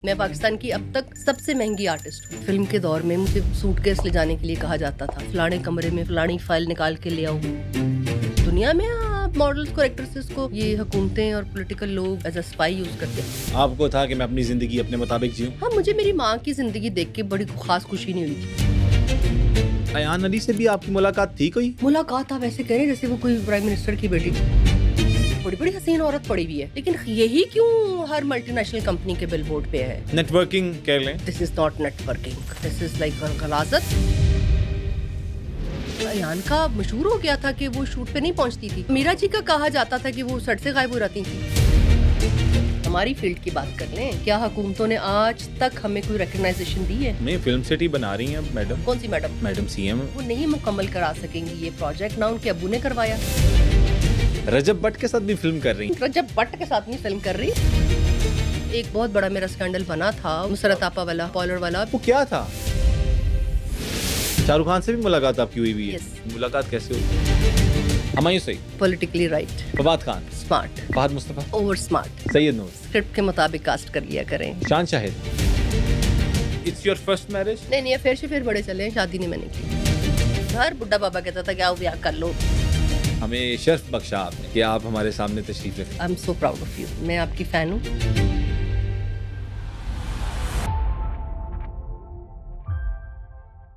मैं पाकिस्तान की अब तक सबसे महंगी आर्टिस्ट हूँ। फिल्म के दौर में मुझे सूटकेस ले जाने के लिए कहा जाता था, फलाने कमरे में फलानी फाइल निकाल के ले आओ। दुनिया में आप मॉडल्स को, एक्ट्रेसेस को ये हुकूमतें और पॉलिटिकल लोग एज अ स्पाई यूज करते हैं। आपको था कि मैं अपनी जिंदगी अपने मुताबिक जीऊं। हाँ, मुझे मेरी माँ की जिंदगी देख के बड़ी खास खुशी नहीं हुई थी। अयान अली से भी आपकी मुलाकात थी कोई? मुलाकात आप ऐसे करें जैसे वो कोई प्राइम मिनिस्टर की बेटी। बड़ी बड़ी हसीन औरत पड़ी हुई है, लेकिन यही क्यों हर मल्टीनेशनल कंपनी के बिलबोर्ड पे है? नेटवर्किंग कर लें। This is not networking, this is like गलाजत। अयान का मशहूर हो गया था कि वो शूट पे नहीं पहुंचती थी। मीरा जी का कहा जाता था कि वो सेट से गायब हो जाती थी। हमारी फील्ड की बात कर लें, क्या हुकूमतों ने आज तक हमें कोई रिकॉग्नाइजेशन दी है? मैं फिल्म सिटी बना रही हैं मैडम। कौन सी मैडम? Madam CM. वो नहीं मुकम्मल करा सकेंगी ये प्रोजेक्ट, ना उनके अब्बू ने करवाया। रजब भट्ट के साथ भी फिल्म कर रही हैं। रजब भट्ट के साथ नहीं फिल्म कर रही। एक बहुत बड़ा मेरा स्कैंडल बना था, नुसरत आपा वाला, पॉलर वाला। वो क्या था? शाहरुख खान से भी मुलाकात आपकी हुई है? Yes. मुलाकात कैसे हुई? Humayun Saeed, politically right, Fawad Khan, smart, Fahad Mustafa, over smart. Syed Noor, script के मुताबिक कास्ट कर लिया करें। Shaan Shahid. It's your first marriage? नहीं, फिर से फिर बड़े चले हैं, शादी नहीं मैंने की। हर बुड्ढा बाबा कहता था कि आओ ब्याह कर लो। हमें शर्फ बख्शा आपने कि आप हमारे सामने तशरीफ रखें। I am so proud of you. मैं आपकी फैन हूँ।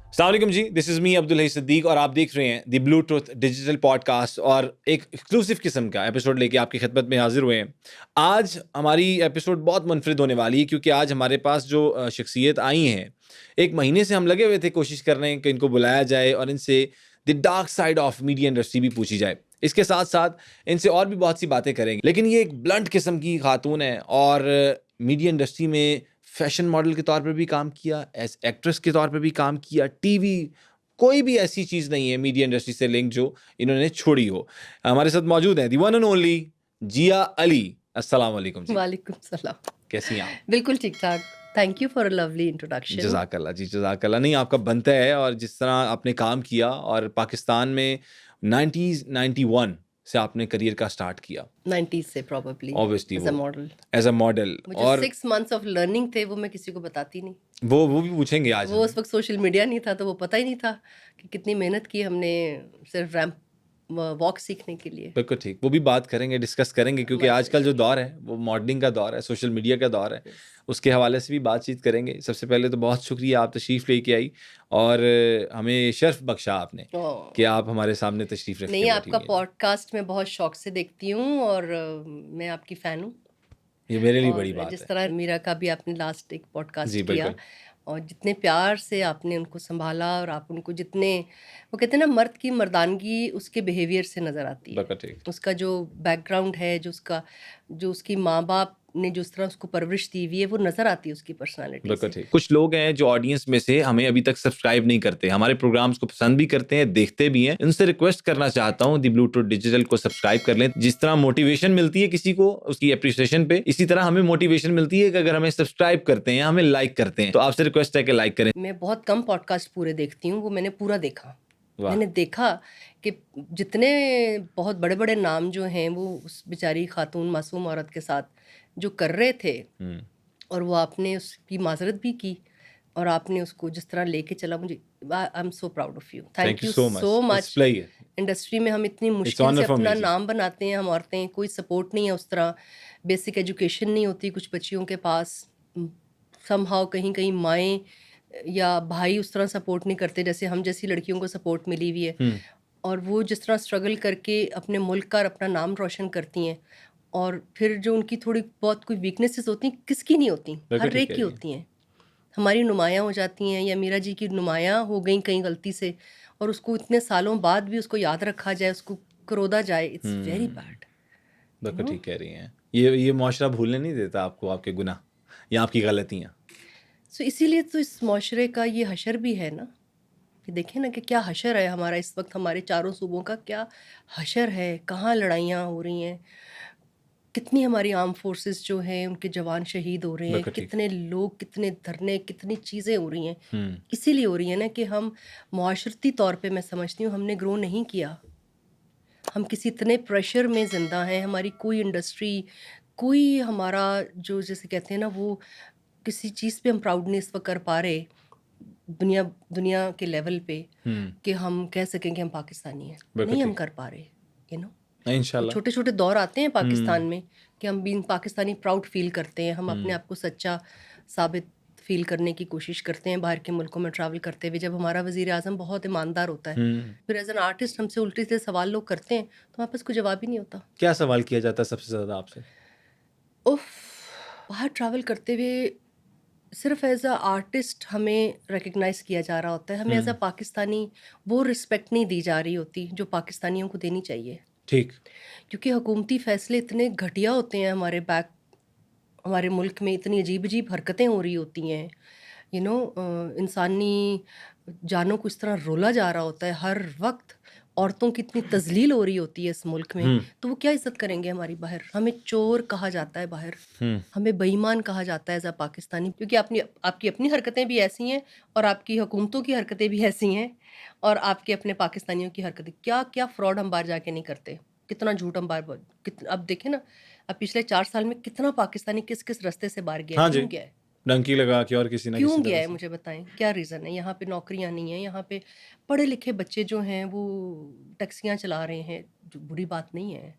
अस्सलाम वालेकुम जी, दिस इज़ मी अब्दुल हई सिद्दीक और आप देख रहे हैं the blue truth digital podcast और एक एक्सक्लूसिव किस्म का एपिसोड लेके आपकी खिदमत में हाजिर हुए हैं। आज हमारी एपिसोड बहुत मुनफरिद होने वाली है क्योंकि आज हमारे पास जो शख्सियत आई हैं, एक महीने से हम लगे हुए थे कोशिश कर रहे हैं कि इनको बुलाया जाए और इनसे the dark side of media industry भी पूछी जाए। इसके साथ साथ इनसे और भी बहुत सी बातें करेंगे, लेकिन ये एक ब्लंट किस्म की खातून है और मीडिया इंडस्ट्री में फैशन मॉडल के तौर पे भी काम किया, एज एक्ट्रेस के तौर पे भी काम किया, टीवी, कोई भी ऐसी चीज़ नहीं है मीडिया इंडस्ट्री से लिंक जो इन्होंने छोड़ी हो। हमारे साथ मौजूद हैं दी वन एंड ओनली जिया अली। अस्सलाम वालेकुम जी। वालेकुम सलाम। कैसी हैं आप? बिल्कुल ठीक ठाक। Thank you for a lovely introduction. जज़ाकल्लाह जी, जज़ाकल्लाह। नहीं, आपका बनता है और जिस तरह आपने काम किया और पाकिस्तान में 90s 91 से आपने करियर का स्टार्ट किया 90s से probably obviously as a model. As a model. वो जो और 6 मंथ्स ऑफ लर्निंग थे वो मैं किसी को बताती नहीं। वो भी पूछेंगे आज वो हम। उस वक्त सोशल मीडिया नहीं था, तो वो पता ही नहीं था कि कितनी मेहनत की हमने सिर्फ रैंप वॉक सीखने के लिए। बिल्कुल ठीक, वो भी बात करेंगे, डिस्कस करेंगे क्योंकि आजकल जो दौर है वो मॉडलिंग का दौर है, सोशल मीडिया का दौर है, उसके हवाले से भी बातचीत करेंगे। सबसे पहले तो बहुत शुक्रिया आप तशरीफ़ लेके आई और हमें शर्फ बख्शा आपने कि आप हमारे सामने तशरीफ़ रख के नहीं, बैठी आपका हैं। पॉडकास्ट मैं बहुत शौक से देखती हूँ और मैं आपकी फ़ैन हूँ। ये मेरे लिए और बड़ी बात जिस है। तरह मीरा का भी आपने लास्ट एक पॉडकास्ट जी किया बिल्कुल। और जितने प्यार से आपने उनको संभाला और आप उनको जितने, वो कहते हैं ना, मर्द की मर्दानगी उसके बिहेवियर से नज़र आती है। बिल्कुल ठीक। उसका जो बैकग्राउंड है, जो उसकी माँ बाप ने जिस तरह उसको परवरिश दी हुई है, वो नज़र आती है उसकी पर्सनालिटी बिल्कुल से। ठीक। कुछ लोग हैं जो ऑडियंस में से हमें अभी तक सब्सक्राइब नहीं करते, हमारे प्रोग्राम्स को पसंद भी करते हैं, देखते भी हैं। उनसे रिक्वेस्ट करना चाहता हूँ दी ब्लू ट्रुथ डिजिटल को सब्सक्राइब कर लें। जिस तरह मोटिवेशन मिलती है किसी को उसकी एप्रिसिएशन पे, इसी तरह हमें मोटिवेशन मिलती है कि अगर हमें सब्सक्राइब करते हैं, हमें लाइक करते हैं, तो आपसे रिक्वेस्ट है कि लाइक करें। मैं बहुत कम पॉडकास्ट पूरे देखती हूँ, वो मैंने पूरा देखा। वाह। मैंने देखा कि जितने बहुत बड़े बड़े नाम जो हैं वो उस बेचारी खातून मासूम औरत के साथ जो कर रहे थे, और वो आपने उसकी माजरत भी की और आपने उसको जिस तरह लेके चला, मुझे I am so proud of you. Thank you so it's much. Player. Industry में हम इतनी मुश्किल honor से for me, अपना जी। नाम बनाते हैं, हम औरतें, कोई सपोर्ट नहीं है उस तरह, बेसिक एजुकेशन नहीं होती कुछ बच्चियों के पास, समहाउ कहीं कहीं माएँ या भाई उस तरह सपोर्ट नहीं करते जैसे हम जैसी लड़कियों को सपोर्ट मिली हुई है। और वो जिस तरह स्ट्रगल करके अपने मुल्क का और अपना नाम रोशन करती हैं, और फिर जो उनकी थोड़ी बहुत कोई वीकनेसेस होती हैं, किसकी नहीं होती, बिल्कुल हर ठीक एक कह की रही हैं। होती हैं। हमारी नुमायाँ हो जाती हैं, या मीरा जी की नुमायाँ हो गई कहीं गलती से, और उसको इतने सालों बाद भी उसको याद रखा जाए, उसको करोदा जाए, इट्स वेरी बैड। बिल्कुल ठीक कह रही हैं। ये मुआशरा भूलने नहीं देता आपको आपके गुनाह या आपकी गलतियाँ। सो इसीलिए तो इस माशरे का ये हशर भी है ना, कि देखें ना कि क्या हशर है हमारा इस वक्त, हमारे चारों सूबों का क्या हशर है, कहाँ लड़ाइयाँ हो रही हैं, कितनी हमारी आर्म फोर्सेस जो हैं उनके जवान शहीद हो रहे हैं, बिल्कुल ठीक। कितने लोग, कितने धरने, कितनी चीज़ें हो रही हैं। इसीलिए हो रही हैं ना कि हम मुआशरती तौर पे, मैं समझती हूँ, हमने ग्रो नहीं किया। हम किसी इतने प्रेशर में ज़िंदा हैं, हमारी कोई इंडस्ट्री, कोई हमारा जो जैसे कहते हैं ना वो किसी चीज़ पे हम प्राउड नहीं इस वक्त कर पा रहे दुनिया दुनिया के लेवल पे कि हम कह सकें कि हम पाकिस्तानी हैं, बिल्कुल नहीं हम ठीक। कर पा रहे, यू नो। इंशाल्लाह। छोटे छोटे दौर आते हैं पाकिस्तान में कि हम बीइंग पाकिस्तानी प्राउड फील करते हैं, हम अपने आप को सच्चा साबित फील करने की कोशिश करते हैं बाहर के मुल्कों में ट्रैवल करते हुए। जब हमारा वज़ीर आज़म बहुत ईमानदार होता है, फिर एज एन आर्टिस्ट हमसे उल्टे से सवाल लोग करते हैं तो हमारे पास कोई जवाब ही नहीं होता। क्या सवाल किया जाता है सबसे ज़्यादा आपसे? उफ, बाहर ट्रैवल करते हुए सिर्फ एज अ आर्टिस्ट हमें रिकग्नाइज किया जा रहा होता है, हमें एज अ पाकिस्तानी वो रिस्पेक्ट नहीं दी जा रही होती जो पाकिस्तानियों को देनी चाहिए, ठीक। क्योंकि हुकूमती फैसले इतने घटिया होते हैं हमारे मुल्क में, इतनी अजीब अजीब हरकतें हो रही होती हैं, यू नो। इंसानी जानों को इस तरह रोला जा रहा होता है हर वक्त, औरतों की इतनी तजलील हो रही होती है इस मुल्क में, तो वो क्या इज्जत करेंगे हमारी बाहर? हमें चोर कहा जाता है बाहर, हमें बेईमान कहा जाता है एज अ पाकिस्तानी, क्योंकि आपकी अपनी हरकतें भी ऐसी हैं और आपकी हुकूमतों की हरकतें भी ऐसी हैं और आपके अपने पाकिस्तानियों की हरकतें। क्या क्या फ्रॉड हम बाहर जाके नहीं करते, कितना झूठ हम बाहर अब देखें ना, अब पिछले 4 साल में कितना पाकिस्तानी किस किस रास्ते से बाहर गया है, हाँ जी। क्यों गया है? डंकी लगा के और किसी ना क्यों किसी गया तरह है से। मुझे बताएं, क्या रीज़न है? यहाँ पे नौकरियाँ नहीं है, यहाँ पे पढ़े लिखे बच्चे जो हैं वो टैक्सियाँ चला रहे हैं, जो बुरी बात नहीं है,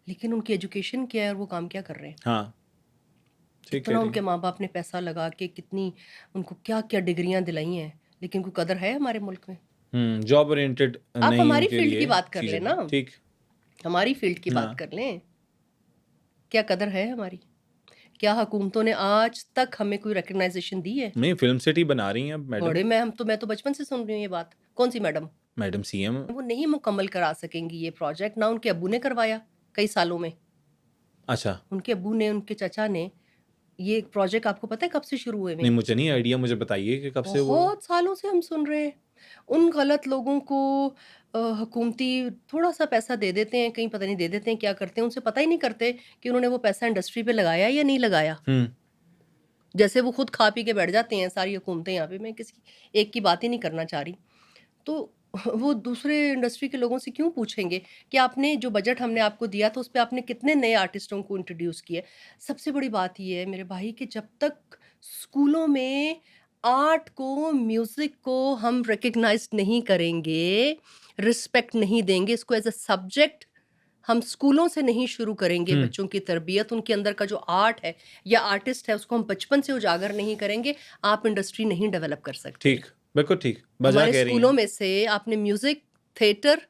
लेकिन उनकी एजुकेशन क्या है और वो काम क्या कर रहे हैं? हाँ, ठीक कह कितना रही उनके हैं। माँ बाप ने पैसा लगा के कितनी उनको क्या क्या डिग्रियाँ दिलाई हैं, लेकिन कोई कदर है हमारे मुल्क में? जॉब ओरिएंटेड आप नहीं हमारी उनके फील्ड की लिए बात कर चीज़ें लें ना, हैं। ठीक। हमारी फील्ड की बात हाँ। कर लें, क्या कदर है हमारी? क्या हुकूमतों ने आज तक हमें कोई रिकग्नाइजेशन दी है? नहीं, फिल्म सिटी बना रही हैं अब मैडम। बड़े मैं तो बचपन से सुन रही हूँ ये बात। कौन सी मैडम? Madam CM. वो नहीं मुकम्मल करा सकेंगी ये प्रोजेक्ट, ना उनके अब्बू ने करवाया कई सालों में। अच्छा। उनके अब्बू ने, उनके चचा ने, ये प्रोजेक्ट आपको पता है कब से शुरू हुए नहीं, हुए? मुझे नहीं आइडिया, मुझे बताइए कि कब से वो। बहुत सालों से हम सुन रहे हैं। उन गलत लोगों को हुकूमती थोड़ा सा पैसा दे देते हैं, कहीं पता नहीं दे देते हैं क्या करते हैं, उनसे पता ही नहीं करते कि उन्होंने वो पैसा इंडस्ट्री पे लगाया या नहीं लगाया। जैसे वो खुद खा पी के बैठ जाते हैं सारी हुकूमतें यहाँ पे। मैं किसी एक की बात ही नहीं करना चाह रही, तो वो दूसरे इंडस्ट्री के लोगों से क्यों पूछेंगे कि आपने जो बजट हमने आपको दिया था उस पे आपने कितने नए आर्टिस्टों को इंट्रोड्यूस किए? सबसे बड़ी बात ये है मेरे भाई कि जब तक स्कूलों में आर्ट को, म्यूजिक को हम रिकग्नाइज नहीं करेंगे, रिस्पेक्ट नहीं देंगे, इसको एज अ सब्जेक्ट हम स्कूलों से नहीं शुरू करेंगे, बच्चों की तरबियत, उनके अंदर का जो आर्ट है या आर्टिस्ट है उसको हम बचपन से उजागर नहीं करेंगे, आप इंडस्ट्री नहीं डेवलप कर सकते। ठीक, बिल्कुल ठीक। बजा हमारे कह रही स्कूलों हैं। में से आपने म्यूजिक, थिएटर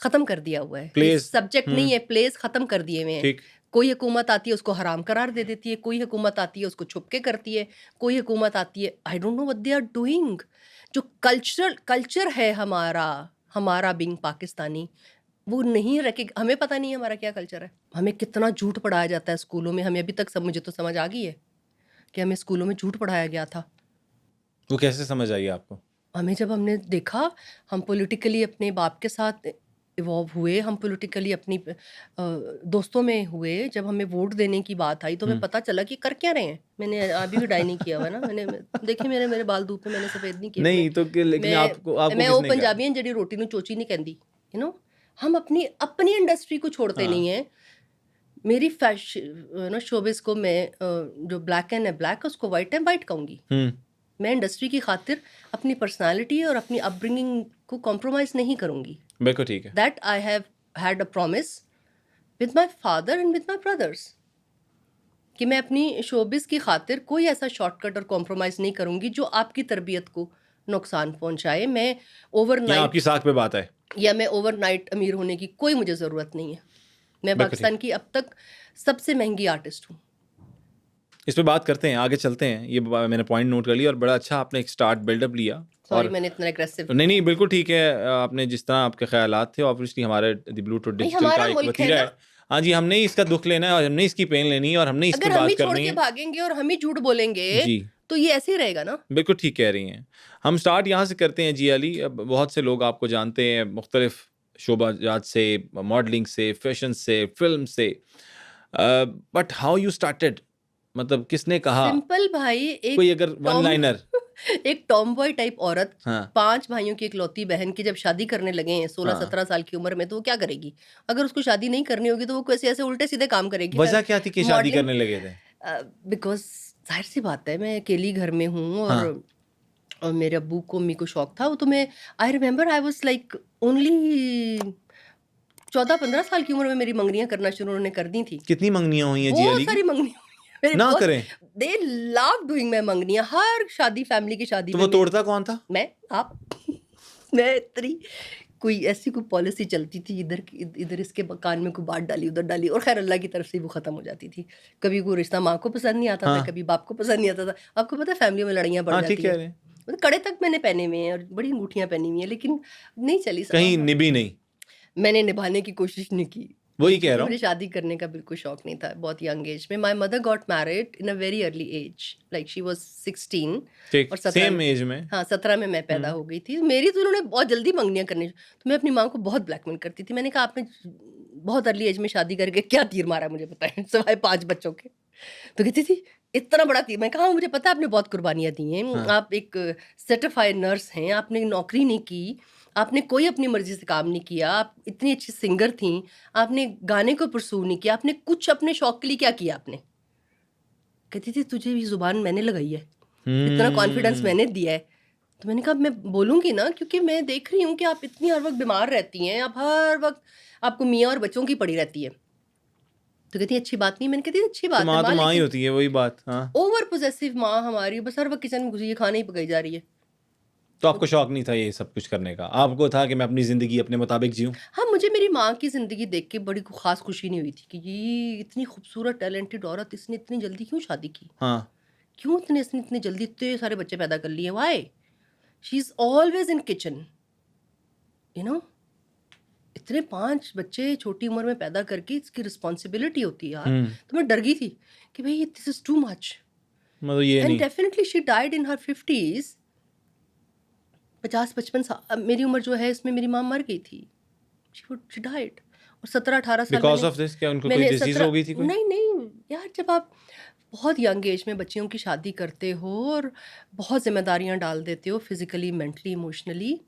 खत्म कर दिया हुआ है, ये प्लेज़। सब्जेक्ट नहीं है, प्लेस खत्म कर दिए हुए हैं। ठीक। कोई हुकूमत आती है उसको हराम करार दे देती है, कोई हुकूमत आती है उसको छुप के करती है, कोई हुकूमत आती है, I don't know what they are doing. जो कल्चर है हमारा बीइंग पाकिस्तानी, वो नहीं रखे, हमें पता नहीं है हमारा क्या कल्चर है। हमें कितना झूठ पढ़ाया जाता है स्कूलों में, हमें अभी तक मुझे तो समझ आ गई है कि हमें स्कूलों में झूठ पढ़ाया गया था। वो कैसे समझ आई आपको? जब हमने देखा, हम पॉलिटिकली अपने बाप के साथ इवॉल्व हुए, हम पॉलिटिकली अपनी दोस्तों में हुए, जब हमें वोट देने की बात आई तो हमें पता चला कि कर क्या रहे हैं। मैंने अभी भी डाई नहीं किया हुआ ना, मैंने देखिए मेरे बाल धूप में, मैंने सफ़ेद नहीं किए नहीं तो लेकिन आपको आपको मैं वो किसने कहा? पंजाबी हैं जिहड़ी रोटी नूं चोची नहीं कहंदी, यू नो। हम अपनी इंडस्ट्री को छोड़ते नहीं हैं। मेरी शोबिस को मैं जो ब्लैक एंड है ब्लैक, उसको वाइट एंड वाइट कहूँगी। मैं इंडस्ट्री की खातिर अपनी पर्सनालिटी और अपनी अपब्रिंगिंग को कॉम्प्रोमाइज़ नहीं करूँगी। बिल्कुल ठीक है। That I have had a promise with my father and with my brothers कि मैं अपनी शोबिस की खातिर कोई ऐसा शॉर्टकट और कॉम्प्रोमाइज़ नहीं करूँगी जो आपकी तरबियत को नुकसान पहुँचाए। मैं यहाँ ओवरनाइट आपकी साख पे बात है। या मैं ओवरनाइट अमीर होने की कोई मुझे ज़रूरत नहीं है। मैं बिल्कुल पाकिस्तान की अब तक सबसे महंगी आर्टिस्ट हूँ। इस पे बात करते हैं, आगे चलते हैं। ये मैंने पॉइंट नोट कर लिया और बड़ा अच्छा आपने एक स्टार्ट बिल्डअप लिया। सॉरी और मैंने इतना एग्रेसिव। नहीं बिल्कुल ठीक है। आपने जिस तरह आपके ख्यालात थे, ऑब्वियसली हमारे द ब्लू टूथ भाई डिजिटल हमारा का एक मुल्क है वतीरा ना, है। हाँ जी, हमने ही इसका दुख लेना है और हमने इसकी पेन लेनी है और हमने इस पे अगर हम ही बात छोड़ करनी के है। भागेंगे और हम ही झूठ बोलेंगे जी, तो ये ऐसे ही रहेगा ना। बिल्कुल ठीक कह रही हैं। हम स्टार्ट यहाँ से करते हैं जी अली। अब बहुत से लोग आपको जानते हैं मुख्तलिफ शोबाजात से, मॉडलिंग से, फैशन से, फिल्म से। बट हाउ यू स्टार्टेड, मतलब किसने कहा? सिंपल भाई, कोई अगर वन लाइनर। एक टॉम बॉय टाइप औरत, हाँ 5 भाइयों की इकलौती बहन की जब शादी करने लगे हैं 16-17 साल की उम्र में, तो वो क्या करेगी? अगर उसको शादी नहीं करनी होगी तो वो कैसे ऐसे उल्टे सीधे काम करेगी ना। वजह क्या थी कि शादी मॉडलिंग, करने लगे थे? बिकॉज जाहिर सी बात है, मैं अकेली घर में हूँ हाँ और मेरे अब्बू को अम्मी को शौक था, वो तो मैं I remember I was like only 14-15 साल की उम्र में मेरी मंगनियाँ करना शुरू उन्होंने कर दी थी। कितनी मंगनियां हुई हैं जिया बहुत अली की? सारी मंगनियाँ हुई हैं मेरे, ना बहुत करें दे लव डूइंग माय मंगनियाँ, हर शादी फैमिली की शादी तो में वो तोड़ता कौन था? मैं आप मैं इतनी कोई ऐसी कोई पॉलिसी चलती थी, इधर इसके कान में कोई बात डाली, उधर डाली, और खैर अल्लाह की तरफ से वो खत्म हो जाती थी। कभी कोई रिश्ता माँ को पसंद नहीं आता था, हाँ कभी बाप को पसंद नहीं आता था। आपको पता है फैमिली में लड़ाइयाँ बढ़ हाँ ठीक जाती कह हैं। रहे हैं, मतलब कड़े तक मैंने पहने हुए हैं और बड़ी अंगूठियाँ पहनी हुई हैं, लेकिन नहीं चली कहीं निभी नहीं, मैंने निभाने की कोशिश नहीं की, वही कह क्योंकि रहा मुझे हूँ। शादी करने का बिल्कुल शौक नहीं था बहुत यंग एज में। My mother got married in a very early age, like she was 16 ठीक और 17 सेम में, एज में। हाँ 17 में मैं पैदा हो गई थी। मेरी तो उन्होंने बहुत जल्दी मंगनियाँ करनी, तो मैं अपनी माँ को बहुत ब्लैकमेल करती थी। मैंने कहा आपने बहुत अर्ली एज में शादी करके क्या तीर मारा मुझे बताएं, सिवाय 5 बच्चों के। तो कहती थी इतना बड़ा तीर। मैं कहा मुझे पता है आपने बहुत कुर्बानियाँ दी हैं, हाँ आप एक सर्टिफाइड नर्स हैं, आपने नौकरी नहीं की, आपने कोई अपनी मर्जी से काम नहीं किया, आप इतनी अच्छी सिंगर थी, आपने गाने को परसू नहीं किया, आपने कुछ अपने शौक के लिए क्या किया आपने? कहती थी तुझे भी जुबान मैंने लगाई है, इतना कॉन्फिडेंस मैंने दिया है। तो मैंने कहा मैं बोलूँगी ना, क्योंकि मैं देख रही हूँ कि आप इतनी हर वक्त बीमार रहती हैं, आप हर वक्त आपको मियाँ और बच्चों की पड़ी रहती है। तो कहती अच्छी बात नहीं। मैंने कहती अच्छी बात है तो माँ, माँ ही लेकिन होती है, वही बात। हाँ ओवर पोजेसिव माँ हमारी बस हर वक्त किचन में घुसी है, खाना ही पकाई जा रही है। तो आपको शौक नहीं था ये सब कुछ करने का? आपको था कि मैं अपनी जिंदगी अपने मुताबिक जीऊं? हाँ, मुझे मेरी माँ की ज़िंदगी देख के बड़ी ख़ास खुशी नहीं हुई थी कि ये इतनी खूबसूरत टैलेंटेड औरत, इसने इतनी जल्दी क्यों शादी की? हाँ क्यों इसने इतनी जल्दी इतने सारे बच्चे पैदा कर लिए? Why? She is always in kitchen, you know? इतने 5 बच्चे छोटी उम्र में पैदा करके इसकी रिस्पॉन्सिबिलिटी होती है यार। तो मैं डर गई थी कि भई दिस इज़ टू मच। मतलब ये एंड नहीं। Definitely she died in her 50s। 50-55 मेरी उम्र जो है इसमें मेरी माँ मर गई थी। She died. और 17-18 साल बिकॉज ऑफ दिस क्या उनको कोई मैंने डिजीज 17 हो गई थी कोई? नहीं, नहीं यार, जब आप बहुत यंग एज में बच्चियों की शादी करते हो और बहुत ज़िम्मेदारियाँ डाल देते हो फिज़िकली, मेंटली, इमोशनली,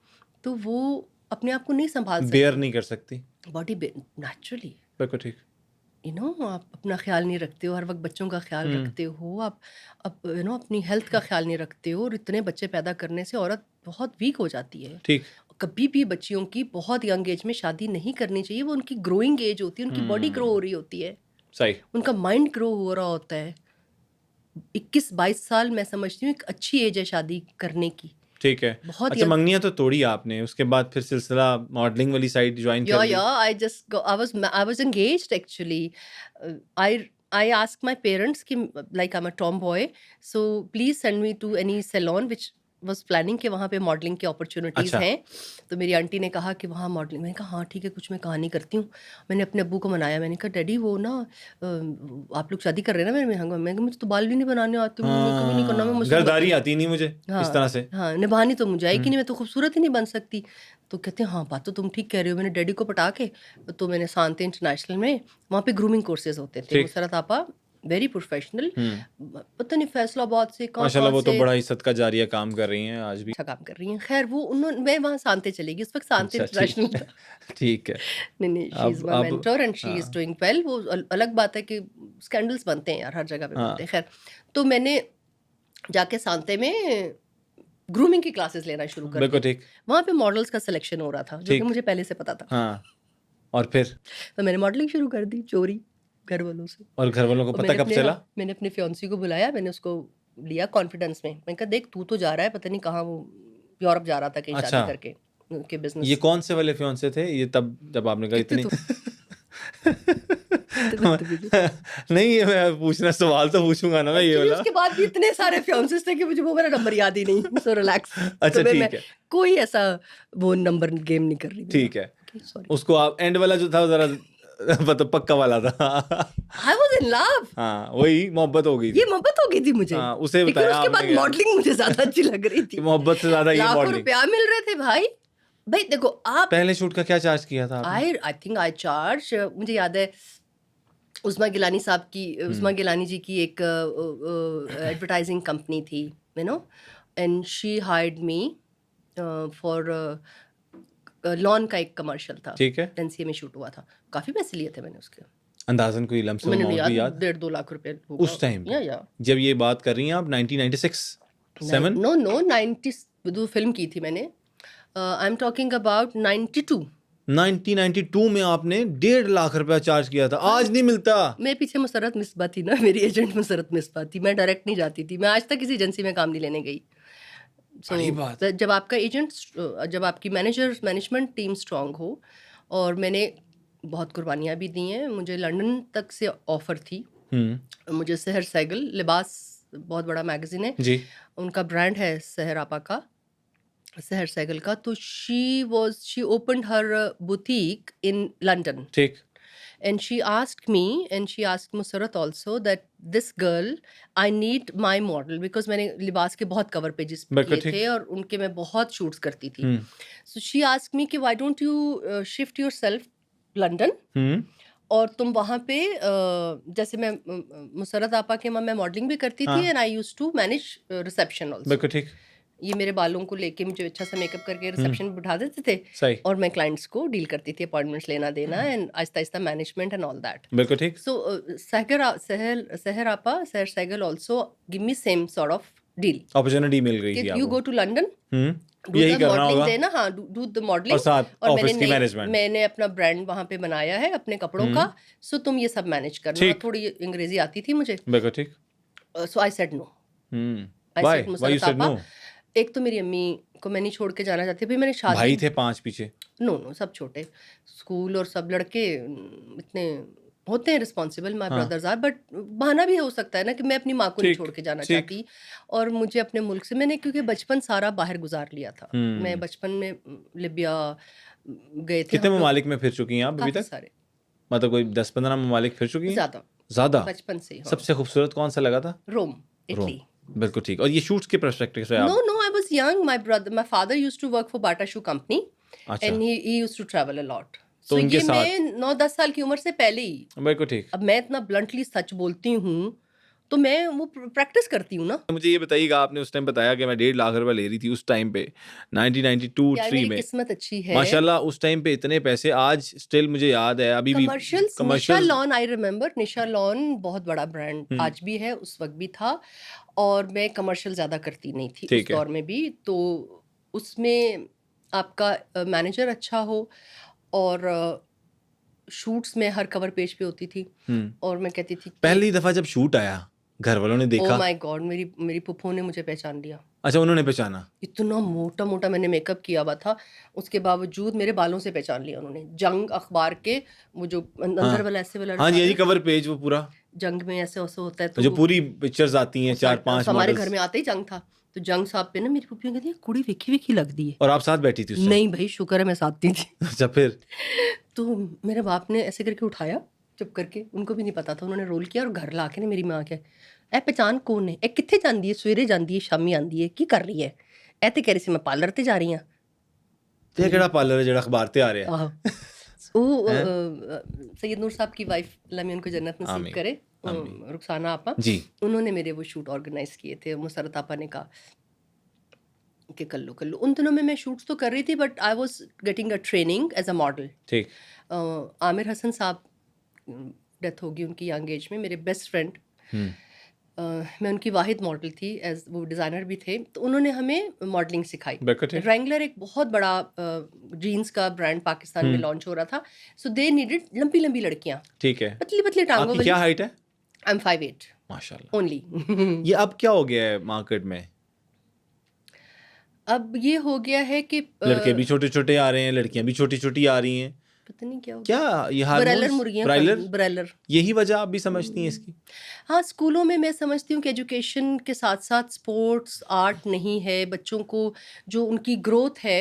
तो वो अपने आप को नहीं सँभाल बेयर सकती। नहीं कर सकती। बॉडी बे नेचुरली, बिल्कुल ठीक। आप अपना ख़्याल नहीं रखते हो, हर वक़्त बच्चों का ख़्याल हम्म रखते हो, आप अपनी हेल्थ का ख़्याल नहीं रखते हो, और इतने बच्चे पैदा करने से औरत बहुत वीक हो जाती है। ठीक। कभी भी बच्चियों की बहुत यंग एज में शादी नहीं करनी चाहिए। वो उनकी ग्रोइंग एज होती है, उनकी बॉडी ग्रो हो रही होती है, सही। उनका माइंड ग्रो हो रहा होता है। 21-22 साल मैं समझती हूँ एक अच्छी एज है शादी करने की। ठीक है। बहुत अच्छा यंग। मंगनियां तो तोड़ी आपने, उसके बाद फिर सिलसिला मॉडलिंग वाली साइड ज्वाइन कर ली? I was engaged actually. I asked my parents कि like I am a tomboy, so please send me to any salon which was planning कि वहाँ पे मॉडलिंग की अपॉर्चुनिटीज़ अच्छा। हैं। तो मेरी आंटी ने कहा कि वहाँ मॉडलिंग। मैंने कहा हाँ ठीक है, कुछ मैं कहानी करती हूँ। मैंने अपने अब्बू को मनाया, मैंने कहा डैडी वो ना आप लोग शादी कर रहे हैं ना मेरे में? मैं कहा मुझे तो बाल भी नहीं बनाने आते, मुझे मेकअप भी नहीं करना, मैं मुस्लिम गर्दारी बच्ची। आती नहीं मुझे इस हाँ, तरह से। हाँ, निभानी तो मुझे आएगी हम्म नहीं, मैं तो खूबसूरत ही नहीं बन सकती। तो कहते हैं हाँ, बात तो तुम ठीक कह रहे हो। मैंने डैडी को पटा के, तो मैंने शांति इंटरनेशनल में, वहाँ पे ग्रूमिंग कोर्सेज़ होते थे। ठीक। मुसरत आपा वेरी प्रोफेशनल, हम्म पता नहीं फैसलाबाद से माशाल्लाह कहाँ-कहाँ वो तो से बड़ा ही सदका जारिया काम कर रही हैं आज भी। अच्छा काम कर रही हैं। ख़ैर वो मैं वहाँ शांति चली गई, उस वक़्त शांति अच्छा ठीक इंटरनेशनल है। था। ठीक है। नहीं, नहीं, शी इज़ माय अब मेंटर एंड शी इज़ हाँ डूइंग वेल। वो अलग बात है कि स्कैंडल्स बनते हैं यार, हर जगह पे बनते हाँ हैं। ख़ैर, तो मैंने जाके सांते में ग्रूमिंग की क्लासेस लेना शुरू कर बिल्कुल दी। ठीक। वहाँ पे मॉडल्स का सिलेक्शन हो रहा था, जो कि ठीक। मुझे पहले से पता था। हाँ और फिर? तो मैंने मॉडलिंग शुरू कर दी चोरी, घर वालों से। और घर वालों को और पता कब चला? मैंने अपने फियांसी को बुलाया, मैंने उसको लिया कॉन्फिडेंस में। मैंने कहा देख तू तो जा रहा है, पता नहीं कहाँ वो यूरोप जा रहा था कहीं अच्छा शादी करके, उनके ये बिज़नेस। कौन से वाले फियांसे थे ये तब जब आपने कहा कितने इतनी? तो कितने बदतमीज़ी। नहीं ये मैं पूछना सवाल तो पूछूंगा ना मैं ये एक्चुअली वाला। उसके बाद भी इतने सारे फियांसेस थे कि मुझे वो मेरा नंबर याद ही नहीं। So relax. अच्छा तुम्हें मैं ठीक है। कोई ऐसा वो नंबर गेम नहीं कर रही मैं यहाँ। ठीक है। Okay, sorry. उसको आप एंड वाला जो था वो जरा मतलब पक्का वाला था। I was in love. हाँ वही मोहब्बत हो गई ये थी। मोहब्बत हो गई थी मुझे। हाँ उसे लेकिन बताया उसके आपने बाद क्या मॉडलिंग मुझे ज़्यादा अच्छी लग रही कि थी। मोहब्बत से ज्यादा ये लाखों मॉडलिंग। रुपया मिल रहे थे भाई। भाई देखो आप, पहले शूट का क्या चार्ज किया था आपने? आई थिंक आई चार्ज, मुझे याद है उस्मा गिलानी साहब की, उस्मा गिलानी जी की एक एडवर्टाइजिंग कंपनी थी, you know, and she hired me for lawn का एक कमर्शियल था, ठीक है। एनसीए में शूट हुआ था। काफ़ी पैसे लिए थे मैंने उसके। अंदाजन कोई लमसम मैंने नहीं अमाउंट भी याद, याद 1.5-2 लाख रुपए होगा। उस टाइम पे या जब ये बात कर रही हैं आप 1996 7 नो नो 90 जो फिल्म की थी मैंने, आई एम टॉकिंग अबाउट 92। 1992 में आपने 1.5 लाख रुपया चार्ज किया था, आज नहीं मिलता। मेरे पीछे मुसरत मिसबा थी ना, मेरी एजेंट मुसरत मिसबा थी, मैं डायरेक्ट नहीं जाती थी, मैं आज तक किसी एजेंसी में काम नहीं लेने गई। सो बड़ी बात है। जब आपका एजेंट, जब आपकी मैनेजमेंट टीम स्ट्रांग हो, और मैंने बहुत कुर्बानियाँ भी दी हैं, मुझे लंदन तक से ऑफ़र थी, मुझे सहर सैगल लिबास बहुत बड़ा मैगज़ीन है, जी उनका ब्रांड है सहर आपा का, सहर सैगल का, तो she opened her boutique in London, ठीक and she asked me and she asked Musarat also that this girl I need my model, because मैंने लिबास के बहुत कवर पेजेस बिल्कुल किए ठीक। थे और उनके मैं बहुत शूट्स करती थी। हम्म So she asked me कि why don't you shift yourself London, हम्म और तुम वहाँ पे जैसे मैं मुसरत आपा के मैं मॉडलिंग भी करती थी, हाँ। And I used to manage reception also. बिल्कुल ठीक ये मेरे बालों को लेके मुझे अच्छा सा मेकअप करके रिसेप्शन पे बिठा देते थे, सही और मैं क्लाइंट्स को डील करती थी, अपॉइंटमेंट्स लेना देना, and Aahista Aahista management and all that. बिल्कुल ठीक So सहर आपा, Sehar Sehgal also give me same sort of deal opportunity मिल गई कि थी you आपको। go to London, do यही the करना modeling होगा देना, हाँ do the modeling, और साथ और ऑफिस की मैनेजमेंट। मैंने अपना ब्रांड वहाँ पे बनाया है अपने कपड़ों का, सो तुम ये सब मैनेज करना। ठीक। थोड़ी अंग्रेजी आती थी मुझे, बिल्कुल ठीक। So I said no, I why said why you Musarrat said आपा, नो? एक तो मेरी अम्मी को मैं नहीं छोड़ के जाना चाहती, भाई मैंने शादी, भाई थे 5 पीछे। नो सब छोटे, स्कूल और सब लड़के इतने होते हैं रिस्पॉन्सिबल, माई हाँ। ब्रदर्स आर, बट बहाना भी हो सकता है ना कि मैं अपनी माँ को नहीं ठीक, छोड़ के जाना ठीक। चाहती, और मुझे अपने मुल्क से, मैंने क्योंकि बचपन सारा बाहर गुजार लिया था। मैं बचपन में लिबिया गए थे कितने हम लोग, ममालिक में फिर चुकी हैं आप अभी काफी तक? सारे, मतलब कोई 10-15 ममालिक फिर चुकी हैं? ज्यादा, ज्यादा? बचपन से ही, हाँ। सबसे खूबसूरत कौन सा लगा था? रोम, रोम। इटली। बिल्कुल ठीक। और ये शूट्स के पर्सपेक्टिव से No, आप no, I was young. My father used to work for Bata Shoe Company, अच्छा and he used to travel a lot. तो So उनके ये साथ मैं 9-10 साल की उम्र से पहले ही, बिल्कुल ठीक। अब मैं इतना ब्लंटली सच बोलती हूँ, तो मैं वो प्रैक्टिस करती हूँ ना। मुझे ये बताइएगा, आपने उस टाइम बताया कि मैं 1.5 लाख रुपए ले रही थी उस टाइम पे 1992 यार 3 मेरी में। किस्मत अच्छी है। माशाल्लाह उस टाइम पे इतने पैसे, आज स्टिल मुझे याद है अभी भी Nisha commercial. Lawn, I remember, Nisha lawn बहुत बड़ा ब्रांड आज भी है, उस वक्त भी था, और मैं कमर्शियल ज़्यादा करती नहीं थी उस ठीक है। दौर में भी, तो उसमें आपका मैनेजर अच्छा हो, और शूट्स में हर कवर पेज पे होती थी, और मैं कहती थी कि पहली दफा जब शूट आया घर वालों ने ओ देखा, माय गॉड, मेरी पुप्पो ने मुझे पहचान लिया। अच्छा उन्होंने पहचाना? इतना मोटा मोटा मैंने मेकअप किया हुआ था, उसके बावजूद मेरे बालों से पहचान लिया उन्होंने। जंग अखबार के वो जो अंदर वाला ऐसे वाला हाँ जी, रहता ये है, कवर पेज वो पूरा जंग में ऐसे ऐसे होता है, तो जो वो पूरी पिक्चर्स आती हैं 4-5 हमारे मॉडल्स। घर में आते ही जंग था, तो जंग साहब पे ना मेरी पुप्पी कहती है कुड़ी विखी विखी लगती है। और आप साथ बैठी थी उस टाइम? नहीं भाई, शुक्र है मैं साथ नहीं थी। अच्छा फिर तो मेरे बाप ने ऐसे करके उठाया चुप करके, उनको भी नहीं पता था, उन्होंने रोल किया, और घर ला के ने मेरी माँ क्या ए पहचान कौन है, ए कित्थे जांदी है, सवेरे जांदी है, शामी आंदी है, की कर रही है, ए ते कह रही सी मैं पार्लर ते जा रही हाँ। ये केड़ा पार्लर है जेड़ा अखबार ते आ रहा है? आहो वो सैयद नूर साहब की वाइफ, अल्लाह में उनको जन्नत नसीब आमीन, करे, आमीन। रुखसाना आपा जी उन्होंने मेरे वो शूट ऑर्गेनाइज किए थे। मुसरत आपा ने कहा कि कर लो कर लो। उन दिनों में मैं शूट्स तो कर रही थी, but I was getting a training as a model. ठीक। आमिर हसन साहब, डेथ होगी उनकी यंग एज में, मेरे बेस्ट फ्रेंड, मैं उनकी वाहिद मॉडल थी, एज वो डिज़ाइनर भी थे, तो उन्होंने हमें मॉडलिंग सिखाई। बिल्कुल ठीक। रैंगलर एक बहुत बड़ा जीन्स का ब्रांड पाकिस्तान में लॉन्च हो रहा था, सो दे नीडेड लंबी लंबी लड़कियां, ठीक है। पतली पतली टांगों आपकी वाली। क्या हाइट है? आई एम 5'8" माशाल्लाह। ओनली। ये अब क्या हो गया है मार्केट में? अब ये हो गया है कि लड़के भी छोटे छोटे आ रहे हैं, लड़कियां भी छोटी छोटी आ रही हैं, पता नहीं क्या हो क्या ये ब्रायलर हार्मोन्स, मुर्गियां, ब्रायलर, ब्रायलर। यही वजह आप भी समझती हैं इसकी? हाँ, स्कूलों में मैं समझती हूँ कि एजुकेशन के साथ साथ स्पोर्ट्स आर्ट नहीं है, बच्चों को जो उनकी ग्रोथ है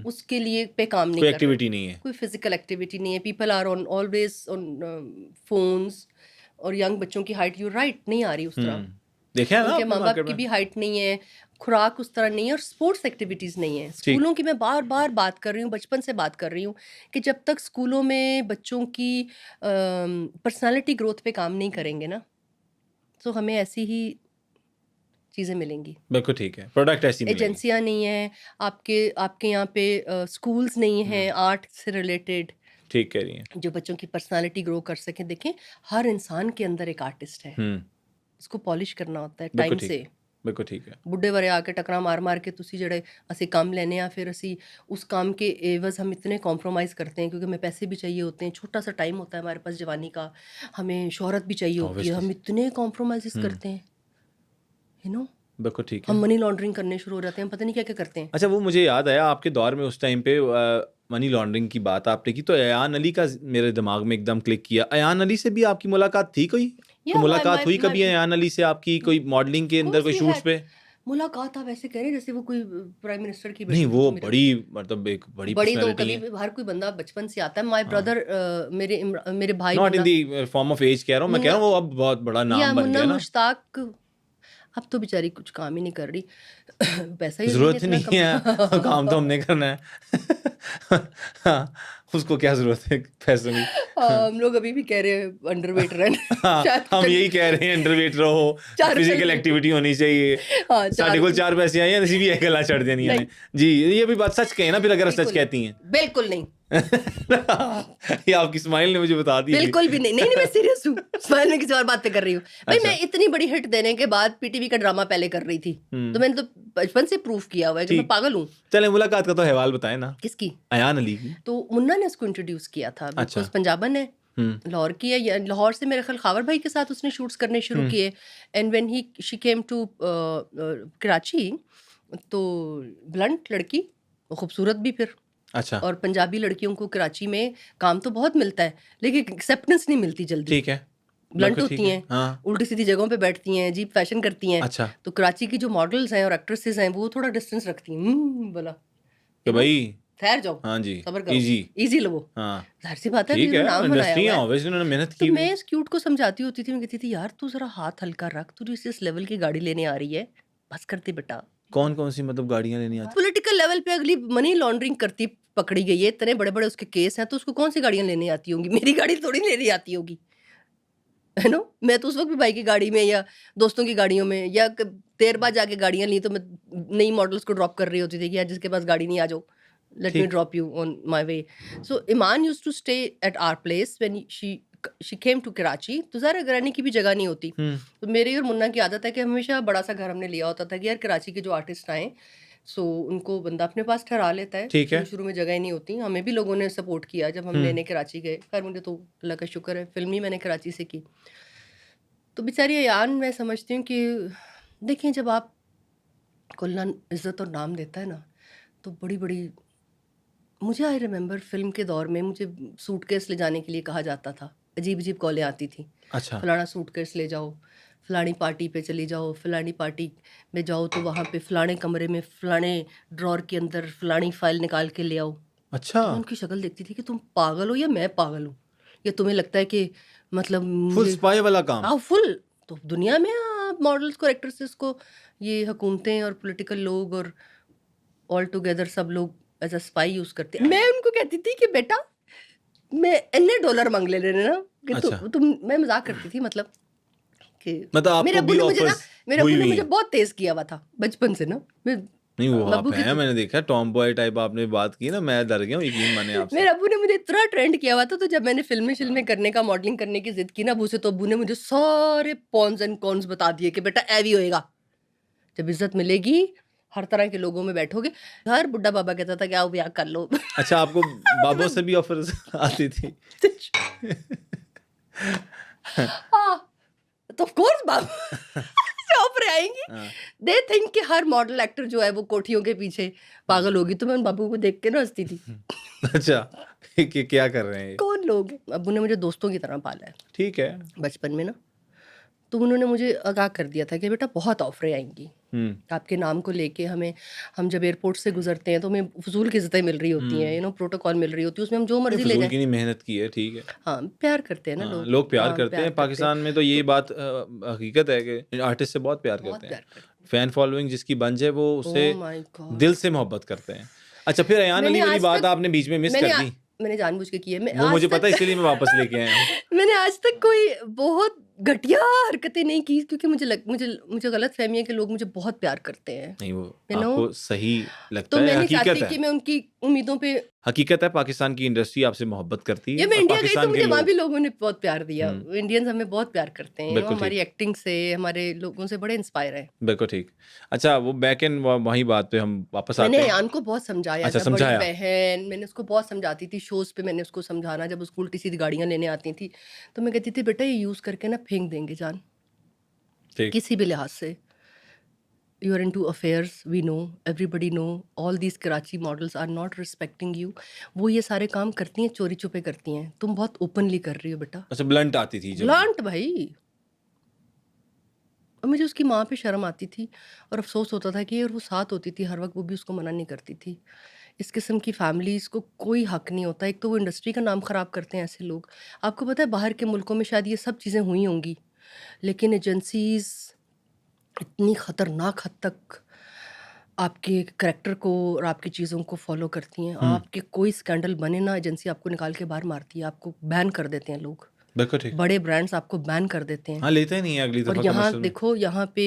उसके लिए पे काम नहीं कोई कर रहे, एक्टिविटी नहीं है। कोई फिजिकल एक्टिविटी नहीं है। People are on always on phones, और यंग बच्चों की हाइट, यू राइट, नहीं आ रही उस तरह। देखा है ना उनके आपने माँ बाप मार्केट की में? भी हाइट नहीं है, खुराक उस तरह नहीं है, और स्पोर्ट्स एक्टिविटीज़ नहीं है। स्कूलों की मैं बार बार बात कर रही हूँ, बचपन से बात कर रही हूँ कि जब तक स्कूलों में बच्चों की पर्सनालिटी ग्रोथ पे काम नहीं करेंगे ना, तो हमें ऐसी ही चीज़ें मिलेंगी। बिल्कुल ठीक है, प्रोडक्ट ऐसी मिलेगी। एजेंसियाँ नहीं हैं, आपके यहाँ पे स्कूल्स नहीं हैं आर्ट से रिलेटेड, ठीक कह रही हैं। जो बच्चों की पर्सनालिटी ग्रो कर सकें। देखें, हर इंसान के अंदर एक आर्टिस्ट है, उसको पॉलिश करना होता है बिल्कुल टाइम ठीक से। है, बिल्कुल ठीक है। बुढ़े बारे आके टकरा मार मार के तुसी जड़े ਅਸੀਂ काम लेने आ, फिर ਅਸੀਂ उस काम के एवज हम इतने कॉम्प्रोमाइज़ करते हैं, क्योंकि हमें पैसे भी चाहिए होते हैं, छोटा सा टाइम होता है हमारे पास जवानी का, हमें शोहरत भी चाहिए होती है, ऑब्वियसली, हम इतने कॉम्प्रोमाइज़ हम्म, करते हैं, यू नो। बिल्कुल ठीक हम है। मनी लॉन्ड्रिंग करने शुरू हो जाते हैं, हम पता नहीं क्या क्या करते हैं। अच्छा, वो मुझे याद आया आपके दौर में उस टाइम पे मनी लॉन्ड्रिंग की बात आपने की, तो अयान अली का मेरे दिमाग में एकदम क्लिक किया। अयान अली से भी आपकी मुलाकात थी कोई? या कोई माय मुलाकात माय हुई कभी माय अयान अली से आपकी, कोई मॉडलिंग के अंदर, कोर्स कोई वी शूट्स हैड पे? मुलाकात। आप ऐसे कह रहे हैं जैसे वो कोई प्राइम मिनिस्टर की नहीं, बेटी हो वो जो मेरे। बड़ी, मतलब एक बड़ी बड़ी तो पर्सनैलिटी कभी है। भी हर कोई बंदा बचपन से आता है। माय हाँ, ब्रदर, मेरे भाई not in Munna, the form of age कह रहा हूँ, मैं कह मुन्ना रहा हूँ वो अब बहुत बड़ा या नाम बन मुन्ना गया ना। मुश्ताक, अब तो बेचारी कुछ काम ही नहीं कर रही। पैसा ही नहीं है ज़रूरत ही इतना नहीं है, काम तो हमने करना है। हाँ, उसको क्या ज़रूरत है पैसों की? हम लोग अभी भी कह रहे हैं अंडरवेट रन। हाँ, शायद हम यही चल कह रहे हैं, अंडरवेट रहो, 4 रुपए फिजिकल एक्टिविटी होनी चाहिए। हाँ, साढ़े 4 को 4 पैसे आए हैं, नसीब ये गला चढ़ देनी नहीं, है। जी, ये भी बात सच कहे ना, फिर अगर सच बिल्कुल नहीं, कहती हैं। बिल्कुल नहीं, ये आपकी स्माइल ने मुझे बता दी थी। बिल्कुल भी नहीं। नहीं, नहीं, मैं सीरियस हूँ। स्माइल में किसी और बात पे कर रही हूँ। भाई अच्छा, मैं इतनी बड़ी हिट देने के बाद पीटीवी का ड्रामा पहले कर रही थी, तो मैंने तो बचपन से प्रूफ किया हुआ है कि मैं ठीक। पागल हूँ। चलें, मुलाकात का तो हवाल बताएं ना, किसकी? अयान अली की। तो मुन्ना ने उसको इंट्रोड्यूस किया था, अच्छा, बिकॉज पंजाबन है, लाहौर की है, या लाहौर से मेरे ख्याल खावर भाई के साथ उसने शूट्स करने शुरू किए। And when she came to Karachi, तो ब्लंट लड़की, खूबसूरत भी फिर, अच्छा, और पंजाबी लड़कियों को कराची में काम तो बहुत मिलता है, लेकिन एक्सेप्टेंस नहीं मिलती जल्दी। ठीक है, ब्लंट बिल्कुल ठीक होती है। हैं, हाँ, उल्टी सीधी जगहों पे बैठती हैं, अजीब फैशन करती हैं। अच्छा, तो कराची की जो मॉडल्स हैं और एक्ट्रेसेस हैं वो थोड़ा डिस्टेंस रखती हैं। बोला कि यू नो, भाई, ठहर जाओ, हाँ जी, सब्र करो, इजी, इजी लो। हाँ, जाहिर सी बात है, ठीक अभी है, उन्होंने नाम बनाया इंडस्ट्री है, हुआ है। ऑब्वियसली उन्होंने मेहनत तो की भी मैं है। इस क्यूट को समझाती होती थी, मैं कहती थी यार तू जरा हाथ हल्का रख, तुझे इस लेवल की गाड़ी लेने आ रही है, बस करती बेटा। कौन-कौन सी मतलब गाड़ियाँ लेनी आती? पॉलिटिकल लेवल पे अगली मनी लॉन्ड्रिंग करती पकड़ी गई है, इतने बड़े बड़े उसके केस हैं, तो उसको कौन सी गाड़ियां लेने आती होंगी? मेरी गाड़ी थोड़ी लेने आती होगी, है नो। मैं तो उस वक्त भी भाई की गाड़ी में या दोस्तों की गाड़ियों में, या देर बाद जाके गाड़ियां ली तो मैं नई मॉडल्स को ड्रॉप कर रही होती थी कि यार जिसके पास गाड़ी नहीं, आ जाओ, लेट मी ठीक, drop you on my way. So Iman used to stay at our place when she came to Karachi. तो ज़ाहिर है रहने की भी जगह नहीं होती, तो मेरी और मुन्ना की आदत है कि हमेशा बड़ा सा घर हमने लिया होता था कि यार कराची के जो आर्टिस्ट आए, सो उनको बंदा अपने पास ठहरा लेता है। ठीक है। शुरू शुरू में जगह ही नहीं होती, हमें भी लोगों ने सपोर्ट किया जब हम लेने कराची गए। खैर मुझे तो अल्लाह का शुक्र है, फिल्म ही मैंने कराची से की। तो बेचारी अयान, मैं समझती हूँ कि देखें, जब आप को अल्लाह इज़्ज़त और नाम देता है ना, तो बड़ी बड़ी, मुझे आई रिमेंबर फिल्म के दौर में मुझे सूटकेस ले जाने के लिए कहा जाता था, अजीब अजीब कॉलें आती थी, अच्छा, फलाना सूटकेस ले जाओ, फलानी पार्टी पे चली जाओ, फलानी पार्टी में जाओ तो वहाँ पे फलाने कमरे में फलाने ड्रॉर के अंदर फलानी फाइल निकाल के ले आओ। अच्छा, तो मैं उनकी शक्ल देखती थी कि तुम पागल हो या मैं पागल हूँ, या तुम्हें लगता है कि मतलब फुल मुझे स्पाई वाला काम। हाँ फुल। तो दुनिया में आप मॉडल्स को, एक्ट्रेसेस को, ये हुकूमतें और पॉलिटिकल लोग और ऑल टुगेदर सब लोग एज अ स्पाई यूज करते हैं। मैं उनको कहती थी कि बेटा मैं इतने डॉलर मांग ले रहे ना कि अच्छा, तुम, मैं मजाक करती थी, मतलब कि मतलब मेरे आपको अब्बू भी ने मुझे ना, ऑफर्स मेरे अब्बू हुई ने हुई मुझे हैं? बहुत तेज किया हुआ था बचपन से ना। मैं नहीं, वो आप अब्बू की हैं, मैंने देखा टॉम बॉय टाइप आपने बात की ना, मैं डर गया हूँ, यकीन माने आपसे। मेरे अब्बू ने मुझे इतना ट्रेंड किया हुआ था, तो जब मैंने फिल्में करने का, मॉडलिंग करने की जिद की ना अब्बू से, तो अब्बू ने मुझे सारे पॉन्स एंड कॉन्स बता दिए कि बेटा ऐवी होएगा, जब इज्जत मिलेगी हर तरह के लोगों में बैठोगे। हर बुड्ढा बाबा कहता था कि आओ ब्याह कर लो। अच्छा, आपको बाबों से भी ऑफर्स आती थी? हाँ, तो ऑफ कोर्स बाबा से ऑफर आएंगी। हाँ, दे थिंक कि हर मॉडल एक्टर जो है वो कोठियों के पीछे पागल होगी, तो मैं उन बाबू को देख के ना हंसती थी। अच्छा, कि क्या कर रहे हैं ये? कौन लोग हैं? अब्बू ने मुझे दोस्तों की तरह पाला है ठीक है। बचपन में ना, तो उन्होंने मुझे आगाह कर दिया था कि बेटा बहुत ऑफरें आएंगी आपके नाम को लेके। हम जब एयरपोर्ट से गुजरते हैं तो हमें फजूल की इज्जतें मिल रही होती हैं, प्रोटोकॉल मिल रही होती है, उसमें हम जो नहीं, मर्जी ले फजूल जाएं। की नहीं, मेहनत की है, ठीक है। हाँ, प्यार करते हैं ना हाँ, लोग। लोग प्यार हाँ, करते प्यार हैं, पाकिस्तान में तो ये बात हकीकत है कि आर्टिस्ट से बहुत प्यार बहुत करते प्यार हैं। करते हैं। फैन फॉलोइंग जिसकी बन जाए वो उससे ओह माय गॉड, दिल से मोहब्बत करते हैं। अच्छा, फिर अयान मैंने अली वाली आज बात तक आपने बीच में मिस मैंने कर दी। मैंने जानबूझ के की है। मैं वो आज मुझे पता है, तक इसीलिए मैं वापस लेके आया हूँ। मैंने आज तक कोई बहुत घटिया हरकतें नहीं की, क्योंकि मुझे गलत फहमी है कि लोग मुझे बहुत प्यार करते हैं, नहीं, वो यू नो। आपको सही लगता तो है, मैं नहीं हकीकत चाहती है। कि मैं उनकी उम्मीदों पे। हकीकत है पाकिस्तान की इंडस्ट्री आपसे मोहब्बत करती ये है मैं और इंडिया गई तो पाकिस्तान के मुझे वहाँ लोग भी लोगों ने बहुत प्यार दिया। हम्म, इंडियंस हमें बहुत प्यार करते हैं, वो बिल्कुल हमारी ठीक, एक्टिंग से, हमारे लोगों से बड़े इंस्पायर हैं। बिल्कुल ठीक। अच्छा वो बैक एंड वही बात पे हम वापस मैंने आते हैं। अयान को बहुत समझाया, अच्छा एज़ अ बड़ी समझाया, बहन मैंने उसको बहुत समझाती थी, शोज़ पे मैंने उसको समझाना, जब उसको उल्टी-सीधी गाड़ियाँ लेने आती थी, तो मैं कहती थी बेटा ये यूज़ करके ना फेंक देंगे जान, ठीक, किसी भी लिहाज से। You are into affairs, we know, everybody know, all these Karachi models are not respecting you. वो ये सारे काम करती हैं, चोरी-छुपे करती हैं, तुम बहुत ओपनली कर रही हो बेटा। अच्छा ब्लंट आती थी जब वो, ब्लंट भाई। और मुझे उसकी माँ पे शर्म आती थी और अफ़सोस होता था कि और वो साथ होती थी हर वक़्त, वो भी उसको मना नहीं करती थी। इस किस्म की फैमिलीज़ को कोई हक़ नहीं होता। एक तो वो इंडस्ट्री का नाम ख़राब करते हैं ऐसे लोग। आपको पता है बाहर के मुल्कों में शायद ये सब चीज़ें हुई होंगी, लेकिन एजेंसीज़ इतनी ख़तरनाक हद तक आपके करैक्टर को और आपकी चीज़ों को फ़ॉलो करती हैं। हम्म, आपके कोई स्कैंडल बने ना, एजेंसी आपको निकाल के बाहर मारती है, आपको बैन कर देते हैं लोग। बिल्कुल ठीक। बड़े ब्रांड्स आपको बैन कर देते हैं। हाँ लेते ही नहीं है अगली और दफा यहाँ कमर्शियल में। देखो, यहाँ पे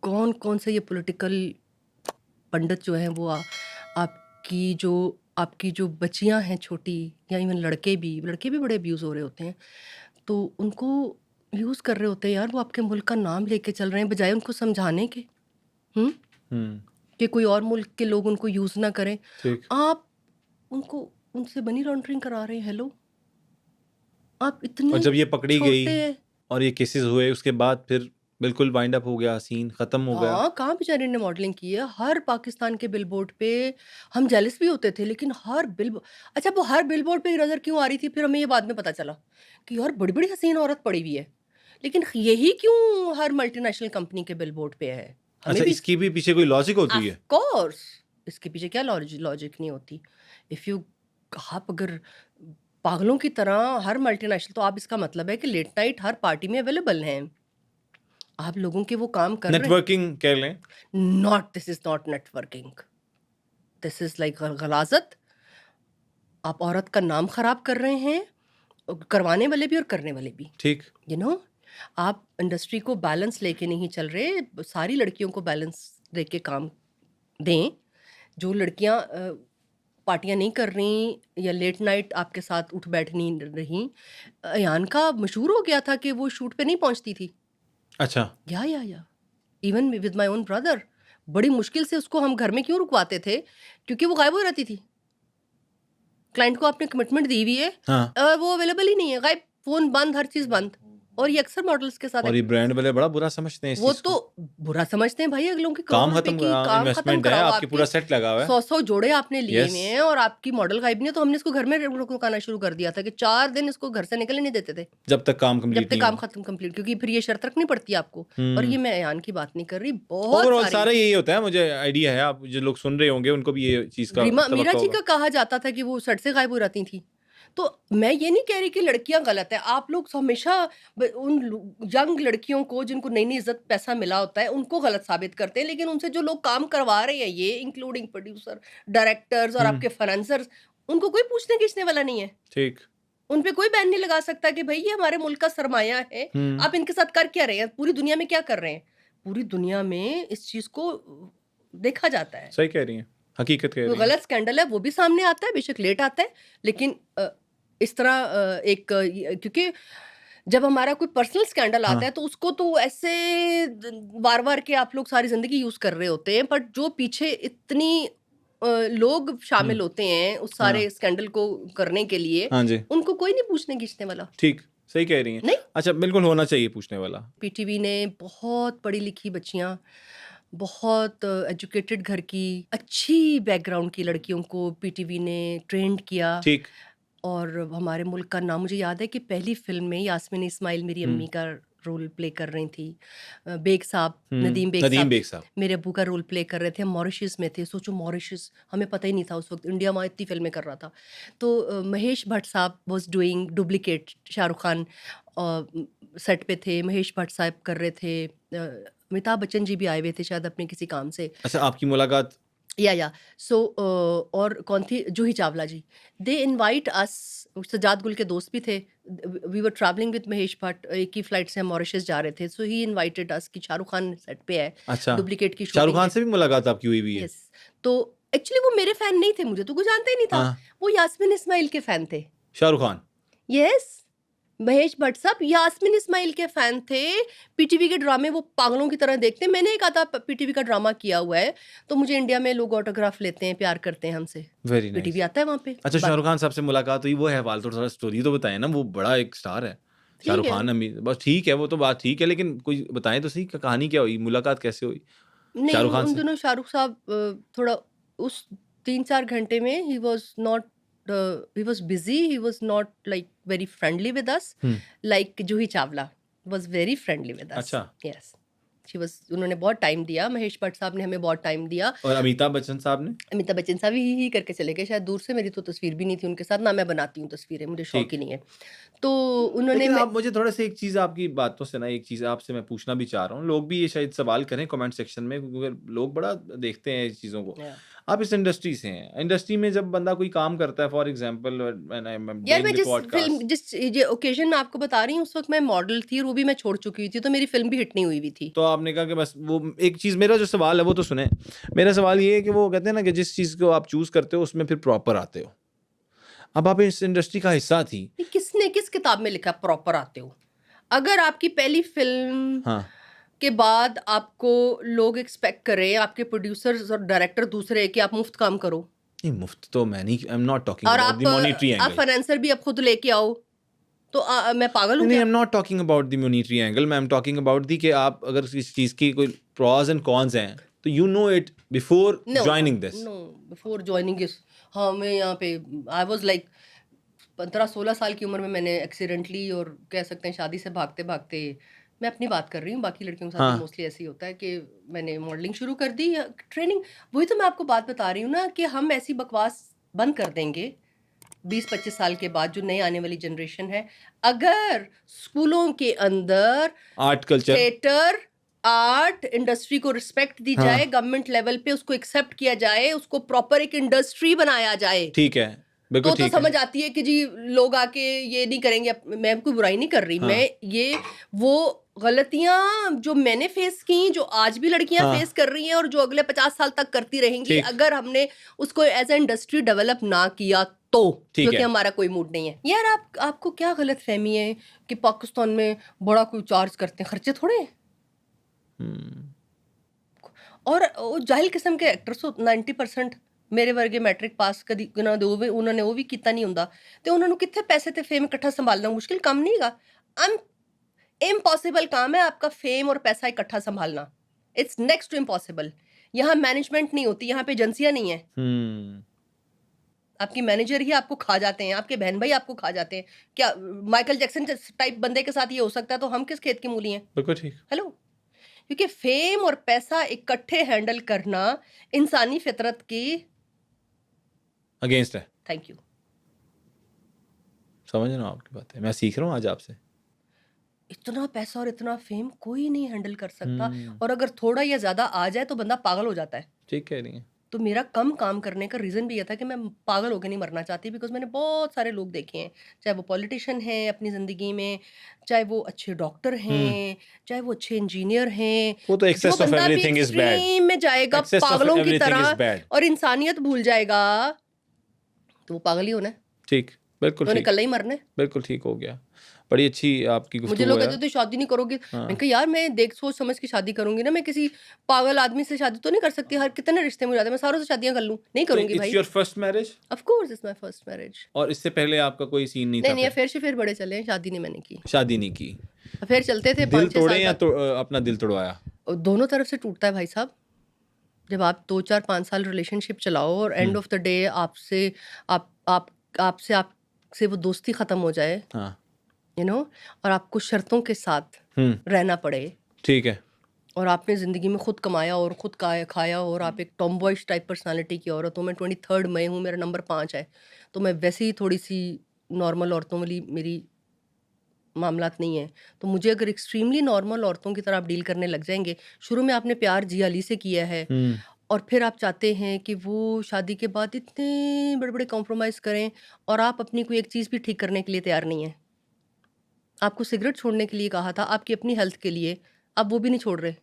कौन-कौन से ये पॉलिटिकल पंडित जो हैं वो आपकी जो आपकी जो बच्चियाँ हैं छोटी, या इवन लड़के भी बड़े अब्यूज़ हो रहे होते हैं। तो उनको यूज़ कर रहे होते हैं यार, वो आपके मुल्क का नाम लेके चल रहे हैं बजाय उनको समझाने के। हुँ? हम्म, कि कोई और मुल्क के लोग उनको यूज़ ना करें। ठीक। आप उनको उनसे मनी लॉन्ड्रिंग करा रहे हैं, हेलो! आप और इतने जब ये पकड़ी गई छोटे हैं। और ये केसेस हुए उसके बाद फिर बिल्कुल वाइंड अप हो गया, सीन खत्म हो गया। हाँ, कहाँ बेचारे ने मॉडलिंग की है, हर पाकिस्तान के बिलबोर्ड पे। हम जेलस भी होते थे, लेकिन हर बिल अच्छा वो हर बिलबोर्ड पे नज़र क्यों आ रही थी, फिर हमें ये बाद में पता चला कि यार बड़ी-बड़ी हसीन औरत पड़ी हुई है। लेकिन यही क्यों हर मल्टीनेशनल कंपनी के बिलबोर्ड पे है? हमें अच्छा भी इसकी भी पीछे कोई लॉजिक होती ऑफ है? कोर्स, इसके पीछे क्या लॉजिक नहीं होती। इफ़ यू आप अगर पागलों की तरह हर मल्टीनेशनल, तो आप इसका मतलब है कि लेट नाइट हर पार्टी में अवेलेबल हैं। आप लोगों के वो काम कर रहे हैं। नेटवर्किंग कह लें। This is not networking. This is like गलाज़त। आप औरत का नाम ख़राब कर रहे हैं, करवाने वाले भी और करने वाले भी। ठीक, यू नो आप इंडस्ट्री को बैलेंस लेके नहीं चल रहे। सारी लड़कियों को बैलेंस देके काम दें। जो लड़कियां पार्टियां नहीं कर रही या लेट नाइट आपके साथ उठ बैठ नहीं रही, अयान का मशहूर हो गया था कि वो शूट पे नहीं पहुंचती थी। अच्छा, या even with my own brother, बड़ी मुश्किल से उसको हम घर में क्यों रुकवाते थे, क्योंकि वो गायब हो जाती थी। क्लाइंट को आपने कमिटमेंट दी हुई है हाँ। और वो अवेलेबल ही नहीं है, गायब, फ़ोन बंद, हर चीज़ बंद। और ये अक्सर मॉडल्स के साथ है। और ये ब्रांड वाले बड़ा बुरा समझते हैं इस वो चीज़ तो को। बुरा समझते हैं भाई, अगलों के करोड़ काम रुपए खत्म की काम खत्म इन्वेस्टमेंट है, कराओ आपके पूरा आपके। सेट लगा हुआ है। 100-100 जोड़े आपने लिए यस, हुए हैं और आपकी मॉडल गायब नहीं है, तो हमने इसको घर में रुकाना शुरू कर दिया था कि 4 दिन इसको घर से निकलने नहीं देते थे, जब तक काम जब कंप्लीट तक नहीं काम हो। खत्म कंप्लीट, क्योंकि फिर ये शर्त रखनी पड़ती है आपको। और हुँ। ये मैं अयान की बात नहीं कर रही, बहुत ओवरऑल सारी। सारा यही होता है, मुझे आइडिया है, आप जो लोग सुन रहे होंगे उनको भी ये चीज़ का रीमा मीरा तवक्को जी होगा। का कहा जाता था कि वो सर से गायब हो जाती थी। तो मैं ये नहीं कह रही कि लड़कियां गलत है। आप लोग हमेशा उन यंग लड़कियों को जिनको नई नई इज्जत पैसा मिला होता है उनको गलत साबित करते हैं, लेकिन उनसे जो लोग काम करवा रहे हैं, ये इंक्लूडिंग प्रोड्यूसर, डायरेक्टर्स और हुँ, आपके फाइनेंसर्स, उनको कोई पूछने खींचने वाला नहीं है। ठीक। उन पे कोई बैन नहीं लगा सकता कि भाई ये हमारे मुल्क का सरमाया है, हुँ, आप इनके साथ कर क्या रहे हैं, पूरी दुनिया में क्या कर रहे हैं। पूरी दुनिया में इस चीज को देखा जाता है। सही कह रही हैं, हकीकत कह कोई रही हैं। गलत स्कैंडल है वो भी सामने आता है, बेशक लेट आता है, लेकिन इस तरह क्योंकि जब हमारा कोई पर्सनल स्कैंडल हाँ, आता है तो उसको तो ऐसे वार वार के आप लोग सारी जिंदगी यूज कर रहे होते हैं, बट जो पीछे इतनी लोग हुँ, शामिल होते हैं उस हाँ, सारे स्कैंडल को करने के लिए, हाँ जी, उनको कोई नहीं पूछने खींचने वाला। ठीक, सही कह रही हैं। नहीं, अच्छा बिल्कुल होना चाहिए पूछने वाला। पीटीवी ने बहुत पढ़ी लिखी बच्चियां, बहुत एजुकेटेड घर की अच्छी बैकग्राउंड की लड़कियों को पीटीवी ने ट्रेंड किया। ठीक, और हमारे मुल्क का नाम, मुझे याद है कि पहली फ़िल्म में यास्मीन इस्माइल मेरी हुँ, अम्मी का रोल प्ले कर रही थी। बेग साहब, हुँ, नदीम बेग नदीम साहब बेग साहब, मेरे अब्बू का रोल प्ले कर रहे थे। हम मॉरिशस में थे, सोचो मॉरिशस, हमें पता ही नहीं था उस वक़्त, इंडिया वहाँ इतनी फ़िल्में कर रहा था। तो महेश भट्ट साहब was doing duplicate Shahrukh Khan set पे थे, महेश भट्ट साहब कर रहे थे। अमिताभ बच्चन जी भी आए हुए थे शायद अपने किसी काम से। अच्छा आपकी मुलाकात या सो और कौन थी, Juhi Chawla ji, they invite us, Sajjad Gul के दोस्त भी थे। We were travelling with Mahesh Bhatt, एक ही फ्लाइट से हम मॉरिशस जा रहे थे, सो ही इनवाइटेड अस कि शाहरुख खान सेट पे है, अच्छा, डुप्लीकेट की शाहरुख शूटिंग खान है। से भी मुलाकात आपकी हुई हुई है? यस, तो एक्चुअली वो मेरे फैन नहीं थे, मुझे तो कोई जानता ही नहीं था। हाँ। वो यास्मीन इस्माइल के फैन थे। शाहरुख खान। यस, महेश भट्ट साहब यास्मीन इस्माइल के फैन थे। पीटीवी के ड्रामे वो पागलों की तरह देखते हैं। मैंने एक आधा पीटीवी का ड्रामा किया हुआ है, तो मुझे इंडिया में लोग ऑटोग्राफ लेते हैं, प्यार करते हैं हमसे। Very nice. पीटीवी आता है वहाँ पे। अच्छा, शाहरुख खान साहब से मुलाकात हुई, वो है हवाल, थोड़ा स्टोरी तो बताएं ना, वो बड़ा एक स्टार है ठीक शाहरुख है। खान। बस ठीक है, वो तो बात ठीक है, लेकिन कोई बताएं तो सही, कहानी क्या हुई, मुलाकात कैसे हुई नहीं, शाहरुख खान उन से? दिनों शाहरुख साहब थोड़ा उस 3-4 घंटे में he was busy, he was not like very friendly with us, like Juhi Chawla was very friendly with us. अच्छा। Yes, उन्होंने बहुत टाइम दिया, महेश भट्ट साहब ने हमें बहुत टाइम दिया। और अमिताभ बच्चन साहब ने? अमिताभ बच्चन साहब ही करके चले गए, शायद दूर से, मेरी तो तस्वीर भी नहीं थी उनके साथ, ना मैं बनाती हूँ तस्वीरें, मुझे शौक ठीक। ही नहीं है। तो उन्होंने लेकिन आप मुझे थोड़ा सा एक चीज़ आपकी बातों से ना, एक चीज़ आपसे मैं पूछना भी चाह रहा हूँ, लोग भी ये शायद सवाल करें कमेंट सेक्शन में, क्योंकि लोग बड़ा देखते हैं इस चीज़ों को। Yeah. आप इस इंडस्ट्री से हैं, इंडस्ट्री में जब बंदा कोई काम करता है, for example when I am यार, डूइंग मैं द जिस पॉडकास्ट, जिस ये ओकेजन मैं आपको बता रही हूँ, उस वक्त मैं मॉडल थी और वो भी मैं छोड़ चुकी हुई थी, तो मेरी फिल्म भी हिट नहीं हुई हुई थी। तो आपने कहा कि बस वो एक चीज़, मेरा जो सवाल है वो तो सुने। मेरा सवाल ये है कि वो कहते हैं ना कि जिस चीज़ को आप चूज़ करते हो उसमें फिर प्रॉपर आते हो। अब आप इस इंडस्ट्री का हिस्सा थी। ये किसने किस किताब में लिखा प्रॉपर आते हो? अगर आपकी पहली फिल्म हाँ। के बाद आपको लोग एक्सपेक्ट करें, आपके प्रोड्यूसर्स और डायरेक्टर दूसरे, कि आप मुफ्त काम करो, नहीं, मुफ्त तो मैं नहीं, आई एम नॉट टॉकिंग और अबाउट द मॉनेटरी आप एंगल। फाइनेंसर भी आप खुद लेके आओ, तो मैं पागल हूँ नहीं, आई क्या? Am not talking about the monetary angle, मैं एम टॉकिंग अबाउट दी कि आप अगर इस चीज़ की कोई प्रॉज एंड कॉन्स हैं, तो you know it before no joining this. No, before joining this, हाँ, मैं यहाँ पे आई वाज लाइक 15-16 साल की उम्र में मैंने एक्सीडेंटली, और कह सकते हैं शादी से भागते भागते, मैं अपनी बात कर रही हूँ, बाकी लड़कियों के साथ भी हाँ। मोस्टली ऐसे ही होता है कि मैंने मॉडलिंग शुरू कर दी, ट्रेनिंग। वही तो मैं आपको बात बता रही हूँ ना, कि हम ऐसी बकवास बंद कर देंगे 20-25 साल के बाद, जो नई आने वाली जनरेशन है, अगर स्कूलों के अंदर art culture, theatre art industry को रिस्पेक्ट दी हाँ। जाए, गवर्नमेंट लेवल पे उसको एक्सेप्ट किया जाए, उसको प्रॉपर एक इंडस्ट्री बनाया जाए, ठीक है, बिल्कुल तो ठीक है। समझ आती है कि जी लोग आके ये नहीं करेंगे। मैं कोई बुराई नहीं कर रही, हाँ। मैं ये वो गलतियां जो मैंने फेस की, जो आज भी लड़कियां हाँ। फेस कर रही हैं और जो अगले 50 साल तक करती रहेंगी, ठीक। अगर हमने उसको एज ए इंडस्ट्री डेवलप ना किया तो, ठीक क्योंकि है। हमारा कोई मूड नहीं है। यार, आपको क्या गलत फहमी है कि पाकिस्तान में बड़ा कोई चार्ज करते हैं? खर्चे थोड़े हैं। और वो जाहिल किस्म के एक्टर्स 90% ਮੇਰੇ ਵਰਗੇ ਮੈਟ੍ਰਿਕ ਪਾਸ ਕਦੀ ਉਹਨਾਂ ਨੇ ਉਹ ਵੀ ਕੀਤਾ ਨਹੀਂ ਹੁੰਦਾ, ਤੇ ਉਹਨਾਂ ਨੂੰ ਕਿੱਥੇ ਪੈਸੇ ਤੇ ਫੇਮ ਇਕੱਠਾ ਸੰਭਾਲਣਾ मुश्किल काम नहीं है, इम्पॉसिबल काम है आपका फेम और पैसा इकट्ठा संभालना। It's next to impossible. यहाँ मैनेजमेंट नहीं होती, यहाँ पे एजेंसियां नहीं है, आपकी मैनेजर ही आपको खा जाते हैं, आपके बहन भाई आपको खा जाते हैं। क्या माइकल जैक्सन टाइप बंदे के साथ ये हो सकता है, तो हम किस खेत की मूली हैं? बिल्कुल ठीक। हेलो, क्योंकि फेम और पैसा इकट्ठे हैंडल करना इंसानी फितरत की अगेंस्ट है। Thank you. समझ रहा हूँ आपकी बातें, मैं सीख रहा हूँ आज आपसे। इतना पैसा और इतना फेम कोई नहीं हैंडल कर सकता, और अगर थोड़ा या ज्यादा आ जाए तो बंदा पागल हो जाता है। ठीक कह रही हैं। तो मेरा कम काम करने का रीज़न भी ये था कि मैं पागल होकर नहीं मरना चाहती, बिकॉज मैंने बहुत सारे लोग देखे हैं, चाहे वो पॉलिटिशियन हैं अपनी ज़िंदगी में, चाहे वो अच्छे डॉक्टर हैं, चाहे वो अच्छे इंजीनियर हैं। वो तो जो excess of बंदा भी everything is bad. एक्सट्रीम में जाएगा Excess of पागलों की everything is तरह bad. और इंसानियत भूल जाएगा, तो वो पागल ही होना है, ठीक, बिल्कुल उन्होंने ठीक, कल ही मरना है। बिल्कुल ठीक हो गया। बड़ी अच्छी आपकी मुझे गुफ्तगू लोग है। कहते थे शादी नहीं करोगी, हाँ। मैंने कहा यार मैं देख सोच समझ के शादी करूंगी ना, मैं किसी पागल आदमी से शादी तो नहीं कर सकती। हर कितने रिश्ते में जाते हैं, मैं सारों से शादियां कर लूं, नहीं करूंगी इट्स भाई। Your first marriage? Of course it's my first marriage. और इससे पहले आपका कोई सीन नहीं था? नहीं, फिर अफेयर शेफेयर बड़े चले हैं, शादी नहीं मैंने की। शादी नहीं की, अफेयर चलते थे दिल 5-6 तोड़े साल या तक। तो अपना दिल तोड़वाया? और दोनों तरफ से टूटता है भाई साहब, जब आप 2-4-5 साल रिलेशनशिप चलाओ और एंड ऑफ द डे आपसे आपसे वो दोस्ती खत्म हो जाए, हाँ। यू नो, और आपको शर्तों के साथ रहना पड़े, ठीक है। और आपने ज़िंदगी में खुद कमाया और खुद खाया, और आप एक टॉमबॉयज टाइप पर्सनालिटी की औरत हो। मैं 23rd मई हूँ, मेरा नंबर 5 है, तो मैं वैसे ही थोड़ी सी नॉर्मल औरतों वाली मेरी मामलात नहीं है। तो मुझे अगर एक्सट्रीमली नॉर्मल औरतों की तरह आप डील करने लग जाएंगे, शुरू में आपने प्यार जिया अली से किया है, और फिर आप चाहते हैं कि वो शादी के बाद इतने बड़े बड़े कॉम्प्रोमाइज़ करें, और आप अपनी कोई एक चीज़ भी ठीक करने के लिए तैयार नहीं है। आपको सिगरेट छोड़ने के लिए कहा था, आपकी अपनी हेल्थ के लिए आप वो भी नहीं छोड़ रहे,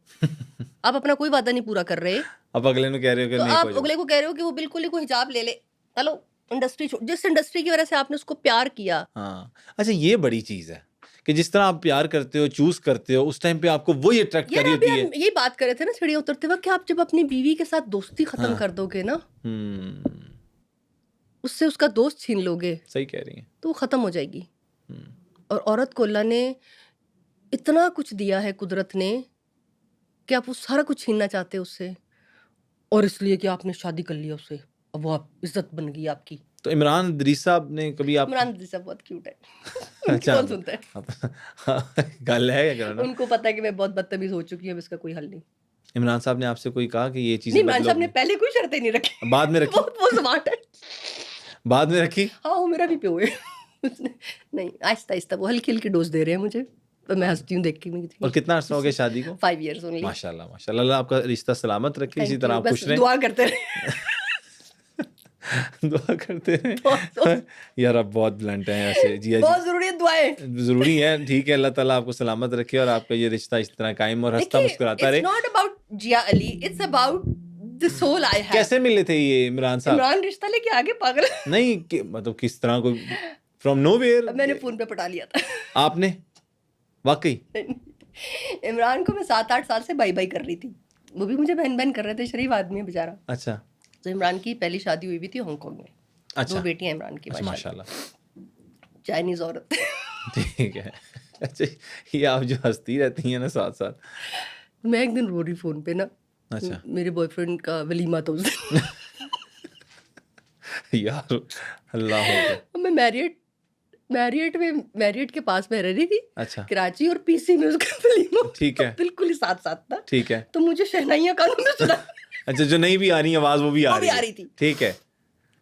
आप अपना कोई वादा नहीं पूरा कर रहे, अब अगले ने कह रहे हो कि तो नहीं आप कोई अगले को कह रहे हो कि वो बिल्कुल ही कोई हिजाब ले ले, चलो इंडस्ट्री जिस इंडस्ट्री की वजह से आपने उसको प्यार किया। हाँ, अच्छा ये बड़ी चीज़ है कि जिस तरह आप प्यार करते हो, चूज़ करते हो, उस टाइम पे आपको वही अट्रैक्ट कर यार रही अभी होती है। हम यही बात कर रहे थे ना सीढ़ियाँ उतरते वक्त कि आप जब अपनी बीवी के साथ दोस्ती खत्म हाँ। कर दोगे ना, हुँ, उससे उसका दोस्त छीन लोगे, सही कह रही हैं। तो वो खत्म हो जाएगी। हुँ, और औरत को अल्लाह ने इतना कुछ दिया है कुदरत ने कि आप वो सारा कुछ छीनना चाहते हो उससे, और इसलिए कि आपने शादी कर लिया उससे, अब वो आप इज्जत बन गई आपकी। तो इमरान इदरीस साहब ने कभी आप इमरान दीदी साहब बहुत क्यूट है। उनकी अच्छा कौन सुनता है? गल है क्या करना? उनको पता है कि मैं बहुत बदतमीज हो चुकी हूँ, अब इसका कोई हल नहीं। इमरान साहब ने आपसे कोई कहा कि ये नहीं, चीज़ें इमरान साहब ने बदलो? पहले कोई शर्तें नहीं रखी। बाद में रखी? वो स्मार्ट है। बाद में रखी? हाँ, वो मेरा भी प्यो है। उसने नहीं, आहिस्ता-आहिस्ता वो हल्की-हल्की डोज़ दे रहे हैं मुझे, तो मैं हँसती हूँ देख के। और कितना अर्सा हो गया शादी को? 5 इयर्स ओनली। माशाल्लाह, माशाल्लाह। अल्लाह आपका रिश्ता सलामत रखे, इसी थैंक तरह यू, आप बस खुश रहें। दुआ करते रहे। दुआ करते बहुत रहें। यार आप बहुत ब्लंट हैं ऐसे। जिया जी, बहुत ज़रूरी है दुआएँ। ज़रूरी है, ठीक है, अल्लाह ताला आपको सलामत रखे और आपका ये रिश्ता इस तरह कायम और हँसता देखिए, मुस्कुराता इट्स रहे। Not about Zia Ali, it's about the soul I have. कैसे मिले थे ये इमरान साहब? इमरान रिश्ता लेके आगे पागल। नहीं कि मतलब किस तरह कोई फ्रॉम नोवेयर मैंने फ़ोन पे पटा लिया था। आपने? वाक़ई? इमरान को मैं 7-8 साल से बाय-बाय कर रही थी। वो भी मुझे बहन-बहन कर रहे थे, शरीफ आदमी है बेचारा। अच्छा, तो इमरान की पहली शादी हुई भी थी हांगकांग में। 2 अच्छा, बेटियां इमरान की अच्छा माशाल्लाह। माशाल्लाह। चाइनीज़ औरत। ठीक है। अच्छा, ये आप जो हँसती रहती हैं ना साथ-साथ। मैं एक दिन रो रही फ़ोन पे ना, अच्छा। मेरे बॉयफ्रेंड का वलीमा था उस दिन। यार अल्लाह हो और मैं मैरियट के पास में रह रही थी, अच्छा, कराची, और पीसी में उसका वलीमा ठीक है, बिल्कुल ही साथ-साथ था। ठीक है। तो मुझे शहनाइयाँ कानों में सुना। अच्छा, जो नहीं भी आ रही आवाज़ वो भी आ वो भी रही आ है। रही थी। ठीक है।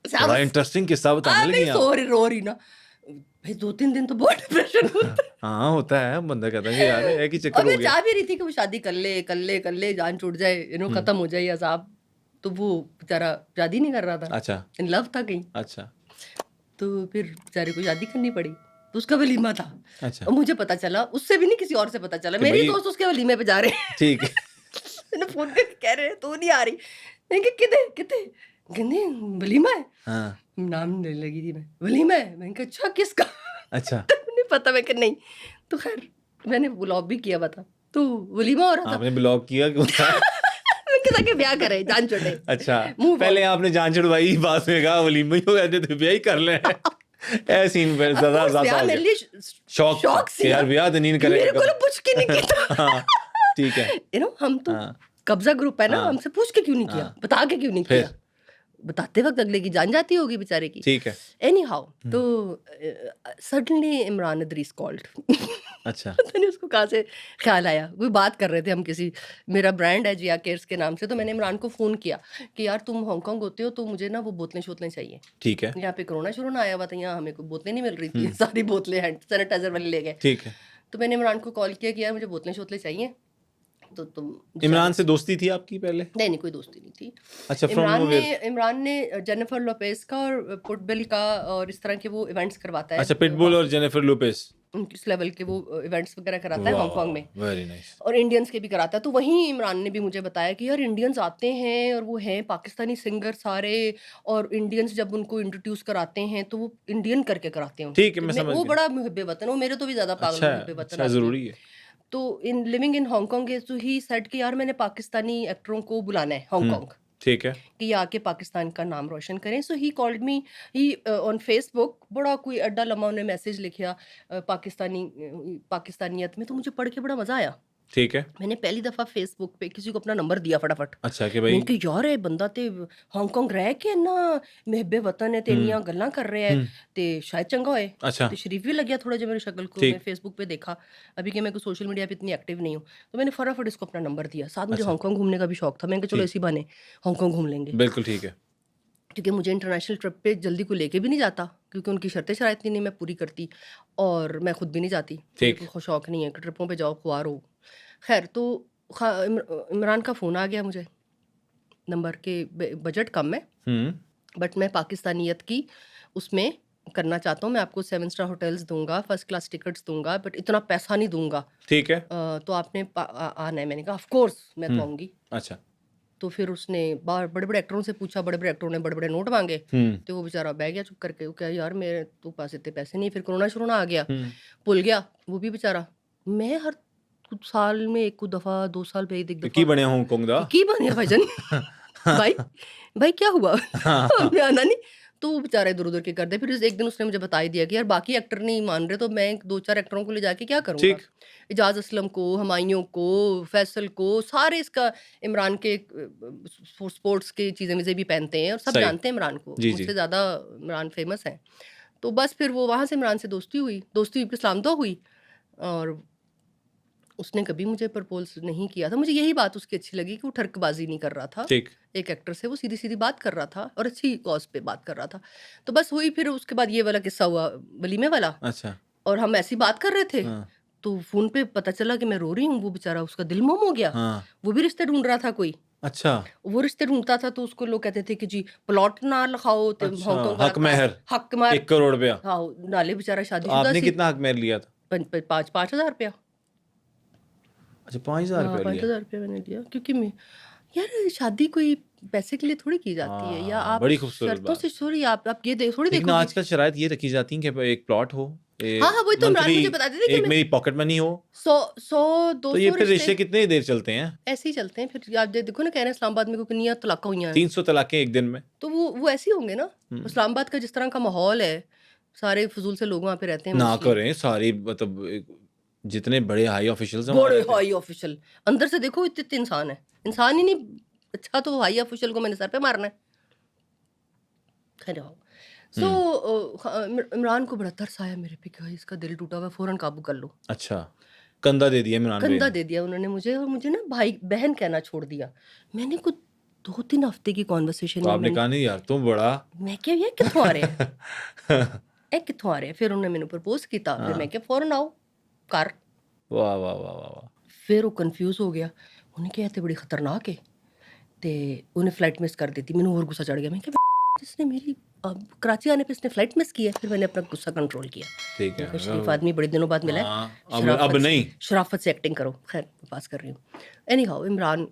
साहब, बड़ा इंटरेस्टिंग किस्सा बताने मैं लगी हैं आप। रो रही ना। भाई 2-3 दिन तो बहुत डिप्रेशन होता है। हाँ, होता है। बंदा कहता है कि यार एक ही और चक्कर मैं हो गया। चाह भी रही थी कि वो शादी कर ले, जान छूट जाए, हुँ, खत्म हो जाए ये अज़ाब। तो वो बेचारा शादी नहीं कर रहा था, अच्छा, इन लव था कहीं। अच्छा, तो फिर बेचारे को शादी करनी पड़ी। तो उसका वलीमा था, अच्छा। और मुझे पता चला, उससे भी नहीं किसी और से पता चला, कि मेरे ही भई दोस्त उसके वलीमे पे जा रहे हैं। ठीक है। मैंने फ़ोन करके कह रहे हैं तू नहीं आ रही। मैंने कहा किते किते? कहंदी वलीमा है। हाँ, नाम लेने लगी थी मैं, वलीमा है। मैंने कहा अच्छा किसका? अच्छा। तो नहीं पता। मैं कहा नहीं। तो खैर मैंने ब्लॉक भी किया, बता तो वलीमा हो रहा था। आपने ब्लॉक किया क्यों था? मैं कहा कि ब्याह करे, जान छोड़े। अच्छा, Move on. पहले आपने जान छुड़वाई, बाद में कहा वलीमा ही हो गया तो ब्याह ही कर लें। ए सीन फिर Of ज़्यादा course, ज़्यादा ब्याह हो मेरे गया। लिए शौक था शौक सी कि यार ना, ब्याह तो नहीं कि करेंगे मेरे को कभी। ना पूछ के नहीं किया। हाँ, ठीक है। हम तो हाँ, कब्जा ग्रुप है ना, हाँ, हमसे पूछ के क्यों नहीं किया, हाँ। बता के क्यों नहीं फिर? किया? बताते वक्त अगले की जान जाती होगी बेचारे की। ठीक है। एनी हाउ, तो सडनली इमरान इदरीस कॉल्ड। अच्छा, पता नहीं उसको कहाँ से ख्याल आया, कोई बात कर रहे थे हम किसी, मेरा ब्रांड है जिया केयर्स के नाम से, तो मैंने इमरान को फ़ोन किया कि यार तुम हांगकांग होते हो तो मुझे ना वो बोतलें शोतलें चाहिए। ठीक है। यहाँ पे कोरोना शुरू आया हुआ था, यहाँ हमें कोई बोतलें नहीं मिल रही थी, हुँ, सारी बोतलें हैंड सैनिटाइजर वाले ले गए। ठीक है। तो मैंने इमरान को कॉल किया कि यार मुझे बोतलें शोतलें चाहिए, तो तुम इमरान से दोस्ती थी आपकी पहले? नहीं कोई दोस्ती नहीं थी। अच्छा, फ्रॉम नोवेयर। इमरान ने जेनिफर लोपेज का और पुटबिल का और इस तरह के वो इवेंट्स करवाता है। अच्छा, पिटबुल और जेनिफर लोपेज। इस लेवल के वो इवेंट्स वगैरह कराता है वाह! हांगकांग में, वेरी नाइस। और इंडियंस के भी कराता है। तो वहीं इमरान ने भी मुझे बताया कि यार इंडियंस आते हैं और वो हैं पाकिस्तानी सिंगर सारे, और इंडियंस जब उनको इंट्रोड्यूस कराते हैं तो वो इंडियन करके कराते हैं ठीक है, मैं उनको। समझ वो गया। बड़ा मुहिब्बे वतन, वो मेरे तो भी ज़्यादा पागल अच्छा है, मुहिब्बे वतन अच्छा आदमी है। ज़रूरी है। तो इन लिविंग इन हांगकांग तो ही सेड कि यार मैंने पाकिस्तानी एक्टरों को बुलाना है हांगकांग, ठीक है। कि ये आके पाकिस्तान का नाम रोशन करें। So he called me, he on Facebook, बड़ा कोई अड्डा लम्हा उन्हें मैसेज लिखा पाकिस्तानियत में, तो मुझे पढ़ के बड़ा मज़ा आया। ठीक है। मैंने पहली दफ़ा फेसबुक पे किसी को अपना नंबर दिया फटाफट। अच्छा कि मैंने भई कहा यार ये बंदा ते हांगकांग रह के ना मुहिब्बे वतन है ते इन्नियां गल्लां कर रहा है, हुँ, ते शायद चंगा होए, अच्छा, ते शरीफ भी लग गया थोड़ा जिहा मेरी शक्ल को। मैं ठीक। फेसबुक पे देखा, अभी कि मैं कोई सोशल मीडिया पे इतनी एक्टिव नहीं हूँ, तो मैंने फटाफट इसको अपना नंबर दिया। साथ मुझे अच्छा, हांगकांग घूमने का भी शौक था, मैंने कहा चलो ठीक। इसी बहाने हांगकांग घूम लेंगे, बिल्कुल ठीक है। क्योंकि मुझे इंटरनेशनल ट्रिप पे जल्दी कोई लेके भी नहीं जाता, क्योंकि उनकी शर्तें शराइत नहीं मैं पूरी करती, और मैं खुद भी नहीं जाती, मुझे ठीक। कोई शौक नहीं है कि ट्रिपों पे जाओ खुआर हो। खैर तो इमरान का फ़ोन आ गया मुझे, नंबर के बजट कम है, हुँ, बट मैं पाकिस्तानियत की उसमें करना चाहता हूँ, मैं आपको 7 स्टार होटल्स दूंगा, फर्स्ट क्लास टिकट्स दूंगा, बट इतना पैसा नहीं दूंगा, ठीक है। तो आपने आना है। मैंने कहा ऑफ कोर्स मैं तो आऊंगी। अच्छा। तो फिर उसने बड़े बड़े एक्टरों से पूछा, बड़े बड़े एक्टरों ने बड़े बड़े नोट मांगे, तो वो बेचारा बह गया चुप करके। वो क्या यार मेरे तो पास इतने पैसे नहीं। फिर कोरोना आ गया, भूल गया वो भी बेचारा। मैं हर कुछ साल में एक दफा 2 साल पे एक की दफा बने हांगकांग दा की बने भाईजान। भाई भाई क्या हुआ? हमने आना नहीं। तो वो बेचारा इधर उधर के कर दे। फिर एक दिन उसने मुझे बता ही दिया कि यार बाकी एक्टर नहीं मान रहे, तो मैं 2-4 एक्टरों को ले जाके क्या करूंगा। ठीक। इजाज असलम को, हुमायूं को, फैसल को, सारे इसका इमरान के स्पोर्ट्स की चीजें मुझे भी पहनते हैं और सब सही। जानते हैं इमरान को, जी, जी। मुझसे ज्यादा इमरान फेमस है। तो बस फिर वो वहां से इमरान से दोस्ती हुई फिर इस्लाम तो हुई। और उसने कभी मुझे प्रपोज नहीं किया था। मुझे यही बात उसकी अच्छी लगी कि वो ठरकबाजी नहीं कर रहा था। ठीक। एक एक्टर से वो सीधी सीधी बात कर रहा था और अच्छी कॉज पे बात कर रहा था। तो बस हुई। फिर उसके बाद ये वाला किस्सा हुआ वलीमे वाला, अच्छा। और हम ऐसी बात कर रहे थे, हाँ। तो फोन पे पता चला कि मैं रो रही हूँ। वो बेचारा उसका दिल मोम हो गया। हाँ। वो भी रिश्ते ढूंढ रहा था कोई। अच्छा। वो रिश्ते ढूंढता था तो उसको लोग कहते थे कि जी प्लॉट ना लिखाओ, तो अच्छा, हांगकांग हक महर। हक महर 1 करोड़ रुपया। हाँ नाले बेचारा तो शादीशुदा आपने सी। कितना हक महर लिया था? 5,000 रुपया। अच्छा, 5,000 हाँ रुपया लिया। 5,000 रुपया मैंने लिया, क्योंकि मैं यार शादी कोई पैसे के लिए थोड़ी की जाती है, या हाँ, आप बड़ी खूबसूरत शर्तों बात। से थोड़ी आप ये थोड़ी लेकिन देखोगे। आजकल शराइत ये रखी जाती है कि एक प्लॉट हो, हाँ हाँ वही तो इमरान मंथली मुझे बताते थे कि एक मैं मेरी पॉकेट मनी हो, 100 तो ये 200 फिर रिश्ते रिश्ते कितनी देर चलते हैं? ऐसे ही चलते हैं। फिर आप देखो ना, कह रहे हैं इस्लामाबाद में कोई कितनी तलाक़ा हुई हैं, 300 तलाकें एक दिन में। तो वो ऐसे ही होंगे ना। इस्लामाबाद का जिस तरह का माहौल है, सारे फजूल से लोग वहाँ पे रहते हैं ना मोस्टली। करें सारी, मतलब जितने बड़े हाई ऑफिशियल्स हैं बड़े वहाँ रहते हैं। हाई ऑफिशियल, अंदर से देखो इतने इंसान है, इंसान ही नहीं अच्छा, तो हाई ऑफिशियल को मैंने सर पे मारना है। खैर इमरान को बड़ा तरस आया मेरे पे कि इसका दिल टूटा हुआ, फौरन काबू कर लो। अच्छा, कंधा दे दिया इमरान भाई कंधा ने। दे दिया उन्होंने मुझे, और मुझे ना भाई बहन कहना छोड़ दिया। मैंने कुछ 2-3 हफ्ते की कॉन्वर्सेशन तो में आपने कहा नहीं यार तुम बड़ा मैं क्या ये कित्थों आ रहे हैं ए कित्थों आ रहे हैं। फिर उन्होंने मैंने प्रपोज किया, फिर मैं क्या फौरन आओ कर। वाह वाह वाह वाह वाह। फिर वो कंफ्यूज हो गया, उन्हें क्या ते बड़ी खतरनाक है, ते उन्हें फ्लाइट मिस कर देती। मैंने और गुस्सा चढ़ गया, मैं क्या इसने मेरी कराची आने पे इसने फ्लाइट मिस किया। फिर मैंने अपना गुस्सा कंट्रोल किया। ठीक मैं है। शरीफ आदमी बड़े दिनों बाद मिला है, हाँ, अब नहीं। शराफत से एक्टिंग करो। खैर पास कर रही हूँ। एनी हाउ इमरान,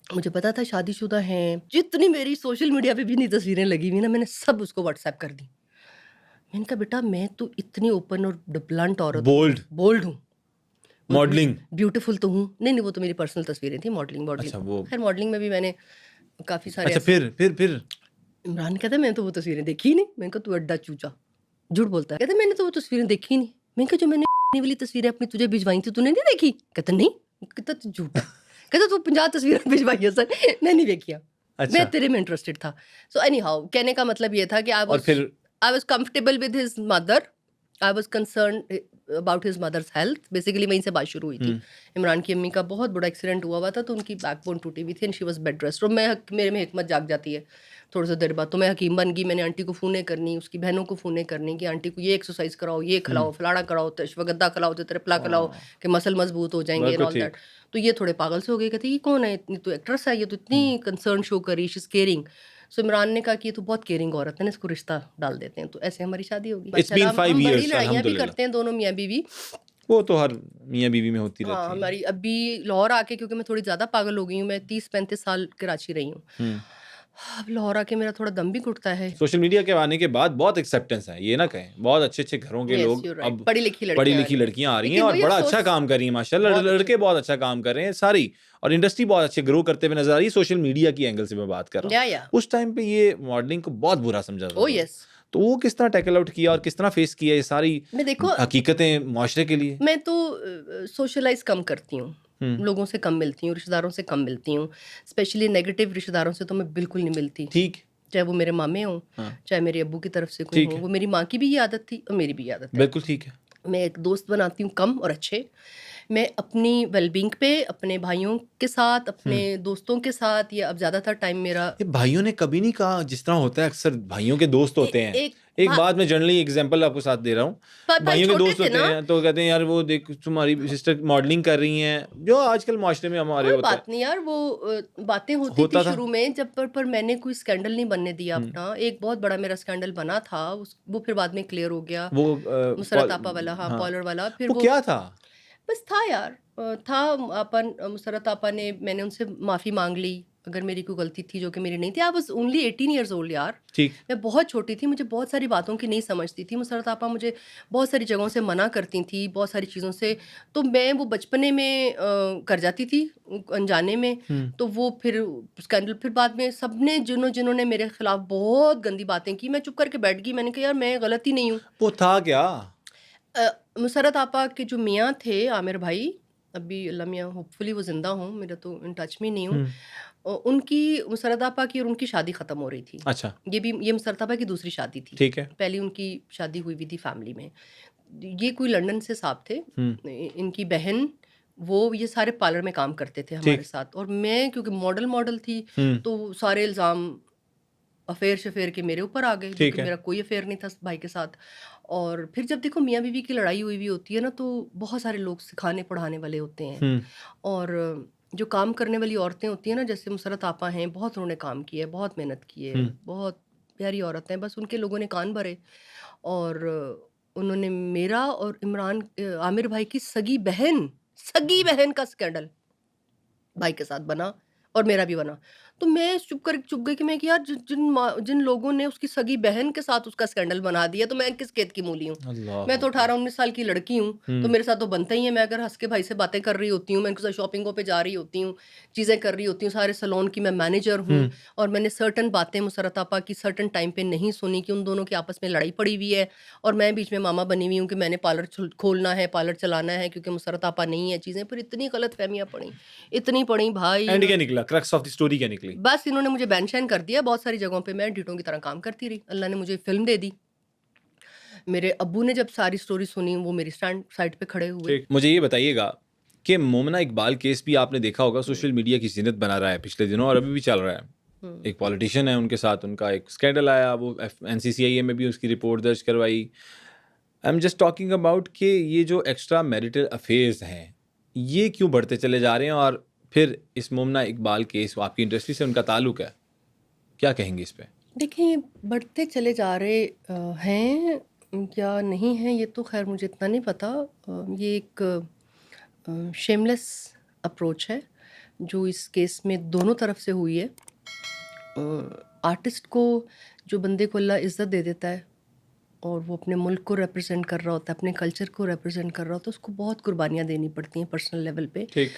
मुझे पता था शादीशुदा हैं। जितनी मेरी सोशल मीडिया पे भी नहीं तस्वीरें लगी हुई ना, मैंने सब उसको व्हाट्सएप कर दी। मैंने कहा बेटा मैं तो इतनी ओपन और ब्लंट औरत बोल्ड हूँ, मॉडलिंग। ब्यूटीफुल तो हूँ। नहीं वो तो मेरी पर्सनल तस्वीरें थी। मॉडलिंग अच्छा, वो खैर मॉडलिंग में भी मैंने काफ़ी सारे अच्छा फिर इमरान कहता मैंने तो वो तस्वीरें देखी ही नहीं। मैंने कहा तू अड्डा चूचा झूठ बोलता है। कहता मैंने तो वो तस्वीरें देखी ही नहीं। मैंने कहा जो मैंने वाली तस्वीरें अपनी तुझे भिजवाई थी तूने नहीं देखी? कहता नहीं। कहता तू झूठा। कहता तू 50 तस्वीरें भिजवाई है सर, मैं नहीं देखी। अच्छा। मैं तेरे में इंटरेस्टेड था। सो एनी हाउ कहने का मतलब ये था कि I was comfortable with his mother, I was concern about his mother's health. Basically वहीं से बात शुरू हुई थी। इमरान की अम्मी का बहुत बड़ा एक्सीडेंट हुआ था, तो उनकी बैकबोन टूटी हुई थी and she was bed rest. और मेरे में हिकमत जाग जाती है थोड़ी सी देर बाद, तो मैं हकीम बन गई। मैंने आंटी को फ़ोने करनी, उसकी बहनों को फ़ोने करनी कि आंटी को ये एक्सरसाइज कराओ, ये खिलाओ, फलाना कराओ, अश्वगंधा खिलाओ, त्रिफला खिलाओ कि मसल मजबूत हो जाएंगे एंड ऑल दैट। तो ये थोड़े पागल से हो गए, कहते ये कौन है, इतनी तो एक्ट्रेस है, ये तो इतनी कंसर्न शो करी, शी इज केयरिंग। सो इमरान ने कहा कि ये तो बहुत केयरिंग औरत है ना, इसको रिश्ता डाल देते हैं। तो ऐसे हमारी शादी होगी। It's been 5 हम बड़ी years, लड़ाइयाँ भी अल्हम्दुलिल्लाह। करते हैं दोनों मियाँ बीवी। वो तो हर मियाँ बीवी में होती हाँ रहती है। हमारी अभी लाहौर आके, क्योंकि मैं थोड़ी ज़्यादा पागल हो गई हूँ, मैं 30-35 साल कराची रही हूँ। अब लाहौर आके मेरा थोड़ा दम भी घुटता है। सोशल मीडिया के आने के बाद बहुत एक्सेप्टेंस है, ये ना कहें, बहुत अच्छे अच्छे घरों के Yes, लोग you're right. अब पढ़ी लिखी लड़कियां आ रही हैं लेकिन और वही बड़ा अफसोस- अच्छा काम कर रही हैं माशाल्लाह। बहुत लड़के बहुत अच्छा काम कर रहे हैं सारी, और इंडस्ट्री बहुत अच्छे ग्रो करते हुए नजर आ रही है। सोशल मीडिया की एंगल से मैं बात कर रहा हूँ। या उस टाइम पे ये मॉडलिंग को बहुत बुरा समझा ओ था। यस। तो वो किस तरह टैकल आउट किया और किस तरह फेस किया ये सारी मैं देखो हकीकतें माशरे के लिए? मैं तो सोशलाइज कम करती हूँ, लोगों से कम मिलती हूँ, रिश्तेदारों से कम मिलती हूँ। स्पेशली नेगेटिव रिश्तेदारों से तो मैं बिल्कुल नहीं मिलती। ठीक। चाहे वो मेरे मामे हों, चाहे मेरे अब्बू की तरफ से कोई हो। वो मेरी माँ की भी ये आदत थी और मेरी भी आदत है। बिल्कुल ठीक है। मैं एक दोस्त बनाती हूँ कम और अच्छे। मैं अपनी वेलबींग पे अपने भाइयों के साथ, अपने दोस्तों के साथ, या अब ज़्यादातर टाइम मेरा ये भाइयों ने कभी नहीं कहा, जिस तरह होता है अक्सर भाइयों के दोस्त होते हैं, एक एक बात मैं जनरली एग्जांपल आपको साथ दे रहा हूँ, भाई भाइयों के छोटे दोस्त थे होते ना, हैं तो कहते हैं यार वो देख तुम्हारी सिस्टर मॉडलिंग कर रही हैं, जो आजकल माशरे में हमारे कोई होता है, बात नहीं यार, वो बातें होती थी होता था। शुरू में, जब पर मैंने कोई स्कैंडल नहीं बनने दिया हम्म, अपना। एक बहुत बड़ा मेरा स्कैंडल बना था, वो फिर बाद में क्लियर हो गया, वो मुसरत आपा वाला, हाँ, हाँ, पॉलर वाला। फिर वो वो क्या था? बस था यार, था। अपन मुसरत आपा ने, मैंने उनसे माफ़ी मांग ली अगर मेरी कोई गलती थी जो कि मेरी नहीं थी। I was only 18 years old यार, ठीक। मैं बहुत छोटी थी, मुझे बहुत सारी बातों की नहीं समझती थी। मुसरत आपा मुझे बहुत सारी जगहों से मना करती थी, बहुत सारी चीज़ों से, तो मैं वो बचपने में कर जाती थी, अनजाने में। तो वो फिर स्कैंडल, फिर बाद में सबने, जिन्होंने मेरे खिलाफ बहुत गंदी बातें की, मैं चुप करके बैठ गई। मैंने कहा यार मैं गलत ही नहीं हूँ। वो था क्या? मुसरत आपा के जो मियाँ थे, आमिर भाई, अभी अल्लाह मियाँ होपफुली वो ज़िंदा हों, मेरा तो इन टच में नहीं हूँ। उनकी, मुसरत आपा की और उनकी शादी ख़त्म हो रही थी। अच्छा, ये मुसरत आपा की दूसरी शादी थी। ठीक है। पहली उनकी शादी हुई हुई थी फैमिली में। ये कोई लंदन से साहब थे। इनकी बहन, वो ये सारे पार्लर में काम करते थे हमारे ठीक। साथ, और मैं क्योंकि मॉडल थी, तो सारे इल्ज़ाम अफेयर शफेयर के मेरे ऊपर आ गए, जो ठीक कि है। मेरा कोई अफेयर नहीं था भाई के साथ। और फिर जब देखो मियाँ बीवी की लड़ाई हुई हुई होती है ना, तो बहुत सारे लोग सिखाने पढ़ाने वाले होते हैं। और जो काम करने वाली औरतें होती हैं ना, जैसे मुसरत आपा हैं, बहुत उन्होंने काम किया है, बहुत मेहनत की है, बहुत प्यारी औरत हैं, बस उनके लोगों ने कान भरे। और उन्होंने मेरा और आमिर भाई की सगी बहन का स्कैंडल भाई के साथ बना, और मेरा भी बना। तो मैं चुप गई कि यार जिन लोगों ने उसकी सगी बहन के साथ उसका स्कैंडल बना दिया, तो मैं किस खेत की मूली हूँ? अल्लाह मैं तो अकबर। 18-19 साल की लड़की हूँ, तो मेरे साथ तो बनता ही है। मैं अगर हँस के भाई से बातें कर रही होती हूँ, मैं उनके साथ शॉपिंगों पे जा रही होती हूँ, चीज़ें कर रही होती हूँ, सारे सैलून की मैं मैनेजर हूँ, और मैंने सर्टेन बातें मुसरत आपा की सर्टेन टाइम पे नहीं सुनी कि उन दोनों की आपस में लड़ाई पड़ी हुई है, और मैं बीच में मामा बनी हुई हूँ कि मैंने पार्लर खोलना है, पार्लर चलाना है, क्योंकि मुसरत आपा नहीं है। चीज़ें फिर इतनी गलतफ़हमियाँ पड़ी, इतनी पड़ी भाई। एंड क्या निकला? क्रक्स ऑफ द स्टोरी क्या निकली? बस इन्होंने मुझे बैन-शैन कर दिया बहुत सारी जगहों पे, मैं डिटो की तरह काम करती रही। अल्लाह ने मुझे फ़िल्म दे दी। मेरे अब्बू ने जब सारी स्टोरी सुनी, वो मेरी साइड पे खड़े हुए। ठीक। मुझे ये बताइएगा कि मोमना इकबाल केस भी आपने देखा होगा, सोशल मीडिया की ज़िनत बना रहा है पिछले दिनों और अभी भी चल रहा है। एक पॉलिटिशियन है, उनके साथ उनका एक स्कैंडल आया, वो एनसीसीआई में भी उसकी रिपोर्ट दर्ज करवाई। I am just talking about कि ये जो एक्स्ट्रा मैरिटल अफेयर्स हैं, ये क्यों बढ़ते चले जा रहे हैं, और फिर इस मोमना इकबाल केस, आपकी इंडस्ट्री से उनका ताल्लुक है, क्या कहेंगे इस पे? देखिए, बढ़ते चले जा रहे हैं या नहीं हैं, ये तो ख़ैर मुझे इतना नहीं पता। ये एक शेमलेस अप्रोच है, जो इस केस में दोनों तरफ से हुई है। आर्टिस्ट को, जो बंदे को अल्लाह इज़्ज़त दे देता है और वो अपने मुल्क को रिप्रेजेंट कर रहा होता है, अपने कल्चर को रिप्रेजेंट कर रहा होता है, उसको बहुत कुर्बानियाँ देनी पड़ती हैं पर्सनल लेवल पे। ठीक।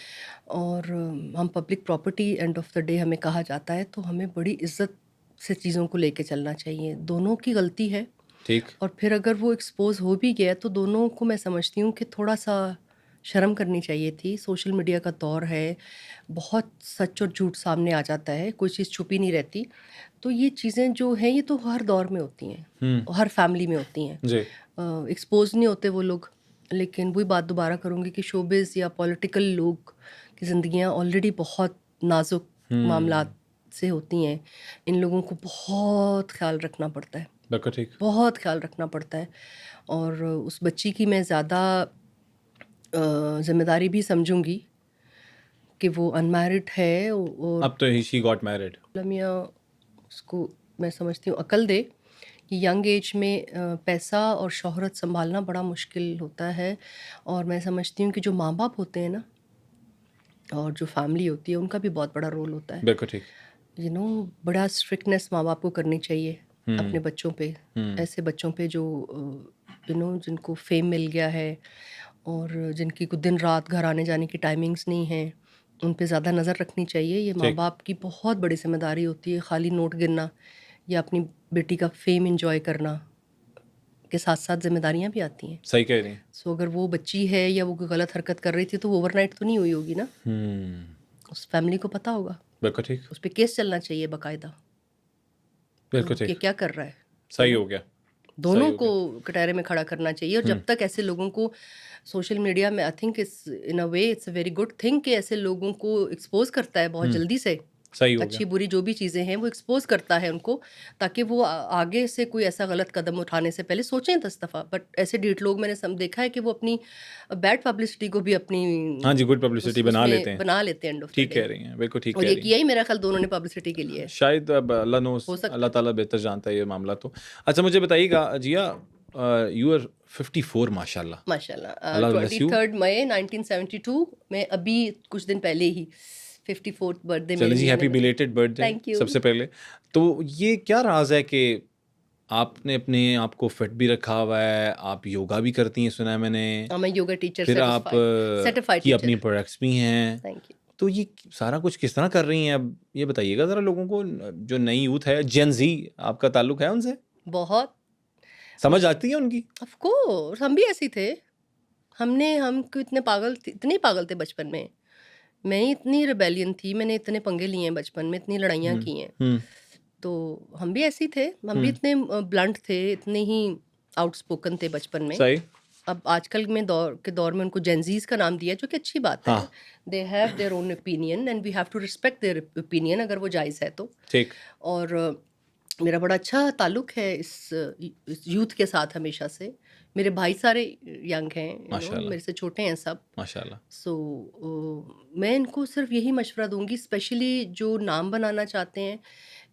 और हम public property end of the day हमें कहा जाता है, तो हमें बड़ी इज्जत से चीज़ों को लेके चलना चाहिए। दोनों की गलती है, ठीक। और फिर अगर वो एक्सपोज हो भी गया, तो दोनों को मैं समझती हूँ कि थोड़ा सा शर्म करनी चाहिए थी। सोशल मीडिया का दौर है, बहुत सच और झूठ सामने आ जाता है, कोई चीज़ छुपी नहीं रहती। तो ये चीज़ें जो हैं, ये तो हर दौर में होती हैं, हर फैमिली में होती हैं। जी। एक्सपोज नहीं होते वो लोग। लेकिन वही बात दोबारा करूँगी कि शोबिज़ या पॉलिटिकल लोग की ज़िंदगियाँ ऑलरेडी बहुत नाजुक मामलात से होती हैं। इन लोगों को बहुत ख्याल रखना पड़ता है, बिल्कुल ठीक। बहुत ख्याल रखना पड़ता है। और उस बच्ची की मैं ज़्यादा ज़िम्मेदारी भी समझूंगी कि वो अनमैरिड है, और अब तो शी गॉट मैरिड। लमिया उसको मैं समझती हूँ अकल दे कि यंग एज में पैसा और शोहरत संभालना बड़ा मुश्किल होता है। और मैं समझती हूँ कि जो माँ बाप होते हैं ना, और जो फैमिली होती है, उनका भी बहुत बड़ा रोल होता है। बिल्कुल ठीक। बड़ा स्ट्रिक्टनेस माँ बाप को करनी चाहिए अपने बच्चों पे, ऐसे बच्चों पे जो जिनको फेम मिल गया है और जिनकी को दिन रात घर आने जाने की टाइमिंग्स नहीं है, उन पे ज़्यादा नज़र रखनी चाहिए। ये माँ ठीक। बाप की बहुत बड़ी जिम्मेदारी होती है। खाली नोट गिनना या अपनी बेटी का फेम इंजॉय करना के साथ साथ जिम्मेदारियाँ भी आती हैं। सही कह रही हैं। सो अगर वो बच्ची है या वो कोई गलत हरकत कर रही थी, तो वो ओवरनाइट तो नहीं हुई होगी ना, उस फैमिली को पता होगा, बिल्कुल ठीक। उस पर केस चलना चाहिए बाकायदा बिल्कुल कि ठीक। क्या कर रहा है, सही नो। हो गया। दोनों सही हो को गया। कटहरे में खड़ा करना चाहिए। और जब तक ऐसे लोगों को सोशल मीडिया में, I think it's in a way it's a very good thing कि ऐसे लोगों को एक्सपोज करता है बहुत जल्दी से, सही हो गया। अच्छी बुरी जो भी चीज़ें हैं वो एक्सपोज करता है उनको, ताकि वो आगे से कोई ऐसा गलत कदम उठाने से पहले सोचें 10 दफ़ा। बट ऐसे ढीठ लोग मैंने देखा है कि वो अपनी बैड पब्लिसिटी को भी अपनी हाँ जी, गुड पब्लिसिटी बना लेते हैं। बना लेते हैं एंड ऑफ द ठीक कह डे। रही हैं, बिल्कुल ठीक और कह ये रही हैं। किया ही मेरा ख्याल दोनों ने पब्लिसिटी के लिए है। शायद अब अल्लाह नोस, हो सकता अल्लाह है। ताला बेहतर जानता है ये मामला तो। अच्छा मुझे बताइएगा जिया, यू आर 54 माशाल्लाह। माशाल्लाह। अल्लाह ब्लेस यू। 23 मई 1972 में अभी कुछ दिन पहले ही 54th बर्थडे चलिए मेरे जी, मियां ने happy belated birthday thank you. सबसे पहले। तो ये क्या राज है कि आपने अपने आप को फिट भी रखा हुआ है, आप योगा भी करती हैं सुना है मैंने, मैं योगा टीचर फिर आप सर्टिफाइड की टीचर। अपनी प्रोडक्ट्स भी हैं, थैंक यू। तो ये सारा कुछ किस तरह कर रही हैं? अब ये बताइएगा ज़रा लोगों को, जो नई यूथ है, जेन ज़ी, आपका ताल्लुक है उनसे? बहुत। समझ आती है उनकी? ऑफ कोर्स हम भी ऐसे ही थे। हम क्यों इतने पागल थे बचपन में। मैं इतनी रिबेलियन थी, मैंने इतने पंगे लिए हैं बचपन में, इतनी लड़ाइयाँ की हैं। हुँ, तो हम भी ऐसे ही थे, हम भी इतने ब्लंट थे, इतने ही आउटस्पोकन थे बचपन में। सही। अब आजकल में दौर में उनको जेनजीज का नाम दिया, जो कि अच्छी बात है। हाँ, they have their own opinion and we have to respect their opinion, अगर वो जायज़ है तो। ठीक। और मेरा बड़ा अच्छा ताल्लुक है इस यूथ के साथ हमेशा से। मेरे भाई सारे यंग हैं, माशाल्लाह। मेरे से छोटे हैं सब। माशाल्लाह। सो मैं इनको सिर्फ यही मशवरा दूंगी, स्पेशली जो नाम बनाना चाहते हैं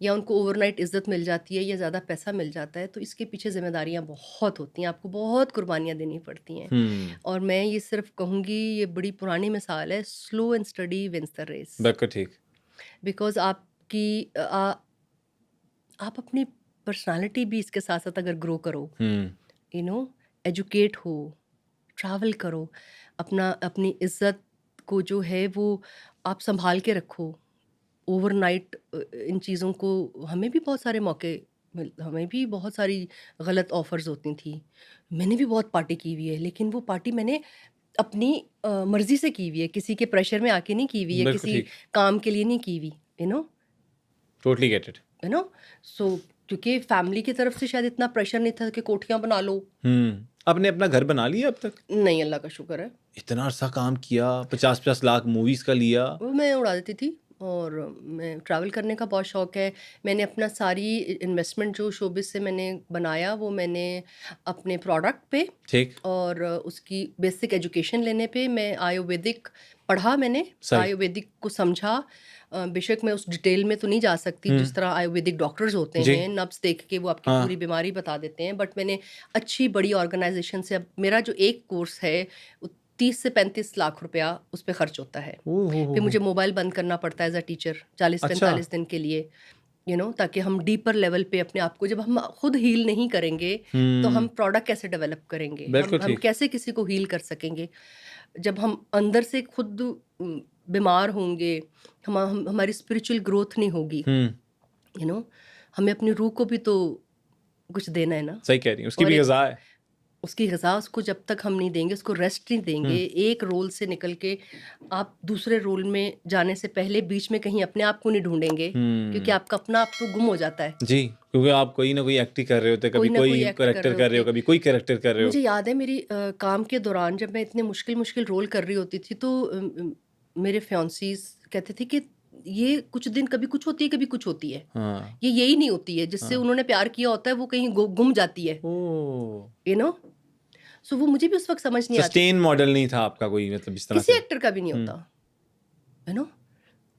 या उनको ओवरनाइट इज्जत मिल जाती है या ज़्यादा पैसा मिल जाता है, तो इसके पीछे जिम्मेदारियां बहुत होती हैं, आपको बहुत कुर्बानियां देनी पड़ती हैं। हुँ, और मैं ये सिर्फ कहूँगी, ये बड़ी पुरानी मिसाल है, slow and steady wins the race. बिल्कुल ठीक। बिकॉज आप अपनी पर्सनालिटी भी इसके साथ साथ अगर ग्रो करो, हुँ, यू नो एजुकेट हो, ट्रैवल करो, अपनी इज्जत को जो है वो आप संभाल के रखो। ओवरनाइट इन चीज़ों को, हमें भी बहुत सारे मौके हमें भी बहुत सारी गलत ऑफर्स होती थी। मैंने भी बहुत पार्टी की हुई है, लेकिन वो पार्टी मैंने अपनी मर्जी से की हुई है, किसी के प्रेशर में आके नहीं की हुई है, बिल्कुल किसी ठीक। काम के लिए नहीं की हुई, you know totally get it. You know so क्योंकि फैमिली की तरफ से शायद इतना प्रेशर नहीं था कि कोठियाँ बना लो। हुँ, आपने अपना घर बना लिया अब तक? नहीं, अल्लाह का शुक्र है। इतना अरसा काम किया, 50-50 लाख मूवीज़ का लिया। वो मैं उड़ा देती थी। और मैं ट्रैवल करने का बहुत शौक़ है। मैंने अपना सारी इन्वेस्टमेंट जो शोबिज़ से मैंने बनाया, वो मैंने अपने प्रोडक्ट पे ठीक, और उसकी बेसिक एजुकेशन लेने पे। मैं आयुर्वेदिक पढ़ा, मैंने सही। आयुर्वेदिक को समझा। बेशक मैं उस डिटेल में तो नहीं जा सकती जिस तरह आयुर्वेदिक डॉक्टर्स होते जी। हैं, नब्स देख के वो आपकी हाँ। पूरी बीमारी बता देते हैं। बट मैंने अच्छी बड़ी ऑर्गेनाइजेशन से, अब मेरा जो एक कोर्स है वो 30 से 35 लाख रुपया उस पे खर्च होता है। ओह हो फिर हो! मुझे मोबाइल बंद करना पड़ता है एज अ टीचर अच्छा। 40-45 दिन के लिए, ताकि हम डीपर लेवल पे अपने आप को, जब हम खुद हील नहीं करेंगे तो हम हुँ, प्रोडक्ट कैसे डेवलप करेंगे, बिल्कुल हम ठीक। कैसे किसी को हील कर सकेंगे जब हम अंदर से खुद बीमार होंगे। हमारी स्पिरिचुअल ग्रोथ नहीं होगी। हुँ, यू नो हमें अपनी रूह को भी तो कुछ देना है ना। सही कह रही हैं, उसकी और भी ग़िज़ा है। उसकी ग़िज़ा उसको जब तक हम नहीं देंगे, उसको रेस्ट नहीं देंगे, एक रोल से निकल के आप दूसरे रोल में जाने से पहले बीच में कहीं अपने आप को नहीं ढूंढेंगे, क्योंकि हुँ, आपका अपना आप तो गुम हो जाता है। जी, क्योंकि आप कोई ना कोई एक्ट ही कर रहे होते, कोई कभी ना कोई कोई एक्ट कर कैरेक्टर रहे कर रहे हो, होते। कभी कोई कैरेक्टर कर रहे हो। मुझे याद है मेरी काम के दौरान जब मैं इतने मुश्किल मुश्किल रोल कर रही होती थी, तो मेरे फियांसीज कहते थे कि ये कुछ दिन कभी कुछ होती है, कभी कुछ होती है, हाँ, ये यही नहीं होती है, जिससे हाँ। उन्होंने प्यार किया होता है वो कहीं गुम जाती है, ओह! यू नो सो वो मुझे भी उस वक्त समझ नहीं आती। सस्टेन मॉडल नहीं था आपका कोई, मतलब इस तरह किसी से। एक्टर का भी नहीं हुँ, होता, यू नो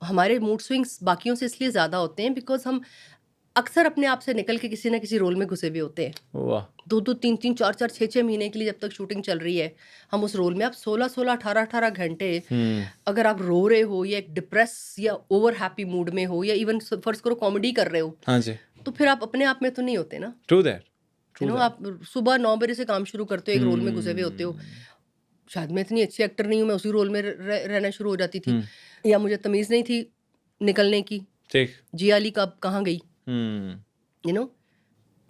हमारे मूड स्विंग्स बाकियों से इसलिए ज़्यादा होते हैं बिकॉज हम अक्सर अपने आप से निकल के किसी ना किसी रोल में घुसे हुए होते हैं। वाह! 2-2 3-3 4-4 6-6 महीने के लिए जब तक शूटिंग चल रही है, हम उस रोल में, आप 16-16 18-18 घंटे हुँ, अगर आप रो रहे हो या एक डिप्रेस या ओवर हैप्पी मूड में हो या इवन फर्ज करो कॉमेडी कर रहे हो, हाँ जी, तो फिर आप अपने आप में तो नहीं होते ना। True that, true that. आप सुबह 9 बजे से काम शुरू करते हो, एक रोल में घुसे हुए होते हो। हुँ, शायद मैं इतनी अच्छी एक्टर नहीं हूँ, मैं उसी रोल में रहना शुरू हो जाती थी, हुँ, या मुझे तमीज़ नहीं थी निकलने की। ठीक। जिया अली कब कहाँ गई, हुँ, यू नो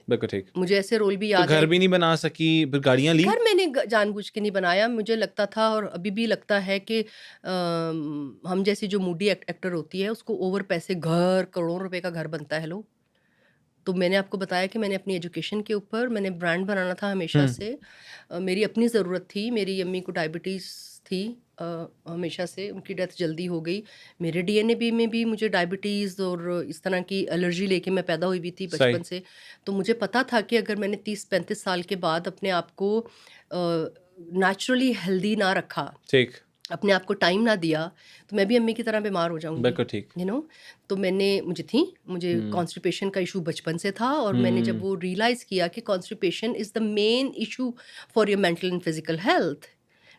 बिल्कुल ठीक। मुझे ऐसे रोल भी तो याद है। घर भी नहीं बना सकी, फिर गाड़ियाँ ली? घर मैंने जानबूझ के नहीं बनाया, मुझे लगता था और अभी भी लगता है कि हम जैसी जो मूडी एक्टर होती है उसको ओवर पैसे, घर करोड़ों रुपए का घर बनता है। लो तो मैंने आपको बताया कि मैंने अपनी एजुकेशन के ऊपर मैंने ब्रांड बनाना था हमेशा से। मेरी अपनी ज़रूरत थी, मेरी अम्मी को डायबिटीज़ थी हमेशा से, उनकी डेथ जल्दी हो गई। मेरे डीएनए भी में भी मुझे डायबिटीज़ और इस तरह की एलर्जी लेके मैं पैदा हुई हुई थी सही। बचपन से। तो मुझे पता था कि अगर मैंने 30-35 साल के बाद अपने आप को नेचुरली हेल्दी ना रखा, ठीक, अपने आप को टाइम ना दिया, तो मैं भी अम्मी की तरह बीमार हो जाऊंगी, बिल्कुल ठीक। तो मुझे कॉन्स्टिपेशन का इशू बचपन से था, और मैंने जब वो रियलाइज़ किया कि constipation is the main issue for your mental and physical health,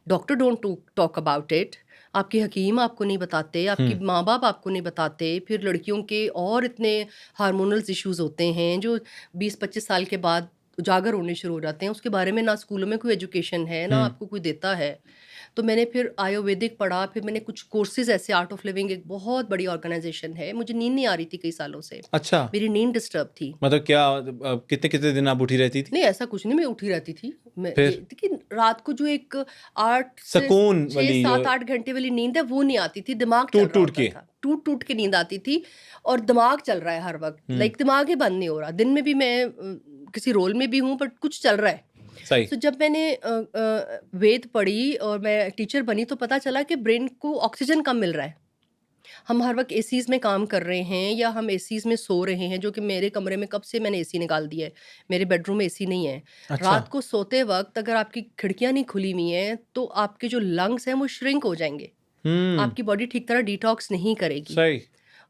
doctor don't talk about it, आपके हकीम आपको नहीं बताते, आपकी माँ बाप आपको नहीं बताते। फिर लड़कियों के और इतने हार्मोनल्स इश्यूज होते हैं जो 20-25 साल के बाद उजागर होने शुरू हो जाते हैं, उसके बारे में ना स्कूलों में कोई एजुकेशन है ना आपको कोई देता है। तो मैंने फिर आयुर्वेदिक पढ़ा, फिर मैंने कुछ कोर्सेज ऐसे, आर्ट ऑफ लिविंग एक बहुत बड़ी ऑर्गेनाइजेशन है, मुझे नींद नहीं आ रही थी कई सालों से, अच्छा, मेरी नींद डिस्टर्ब थी। मतलब क्या कितने कितने दिन आप उठी रहती थी? नहीं ऐसा कुछ नहीं, मैं उठी रहती थी। फिर? देखिए रात को जो एक 8 से सुकून 6 वाली 7 8 घंटे वाली नींद है वो नहीं आती थी, दिमाग चल टूट रहा टूट होता के। था, टूट टूट के नींद आती थी, और दिमाग चल रहा है हर वक्त, लाइक दिमाग ही बंद नहीं हो रहा। दिन में भी मैं किसी रोल में भी हूँ बट कुछ चल रहा है। सही। तो जब मैंने वेद पढ़ी और मैं टीचर बनी, तो पता चला कि ब्रेन को ऑक्सीजन कम मिल रहा है। हम हर वक्त एसीज में काम कर रहे हैं या हम एसीज में सो रहे हैं, जो कि मेरे कमरे में कब से मैंने एसी निकाल दिया है, मेरे बेडरूम में एसी नहीं है। अच्छा। रात को सोते वक्त अगर आपकी खिड़कियां नहीं खुली हुई हैं तो आपके जो लंग्स हैं वो श्रिंक हो जाएंगे, आपकी बॉडी ठीक तरह डिटॉक्स नहीं करेगी। सही।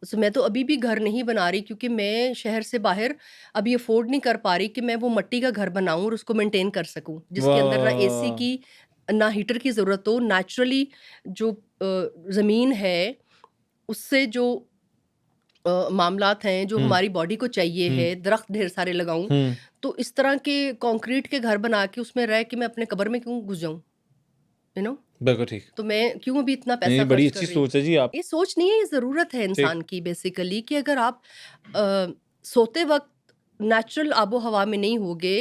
तो मैं तो अभी भी घर नहीं बना रही, क्योंकि मैं शहर से बाहर अभी अफोर्ड नहीं कर पा रही कि मैं वो मिट्टी का घर बनाऊं और उसको मेंटेन कर सकूं, जिसके अंदर ना एसी वाह! की ना हीटर की ज़रूरत हो। नेचुरली जो ज़मीन है उससे जो मामलात हैं जो हमारी बॉडी को चाहिए है, दरख्त ढेर सारे लगाऊं, तो इस तरह के कंक्रीट के घर बना के उसमें रह के मैं अपने कब्र में क्यों घुस जाऊं, यू नो बिल्कुल ठीक। तो मैं क्यों अभी इतना नहीं, पैसा बड़ी खर्च कर अच्छी रही हूँ। सोच है जी आप। ये सोच नहीं है, ये ज़रूरत है ठीक। इंसान की बेसिकली, कि अगर आप सोते वक्त नेचुरल आबो हवा में नहीं होगे,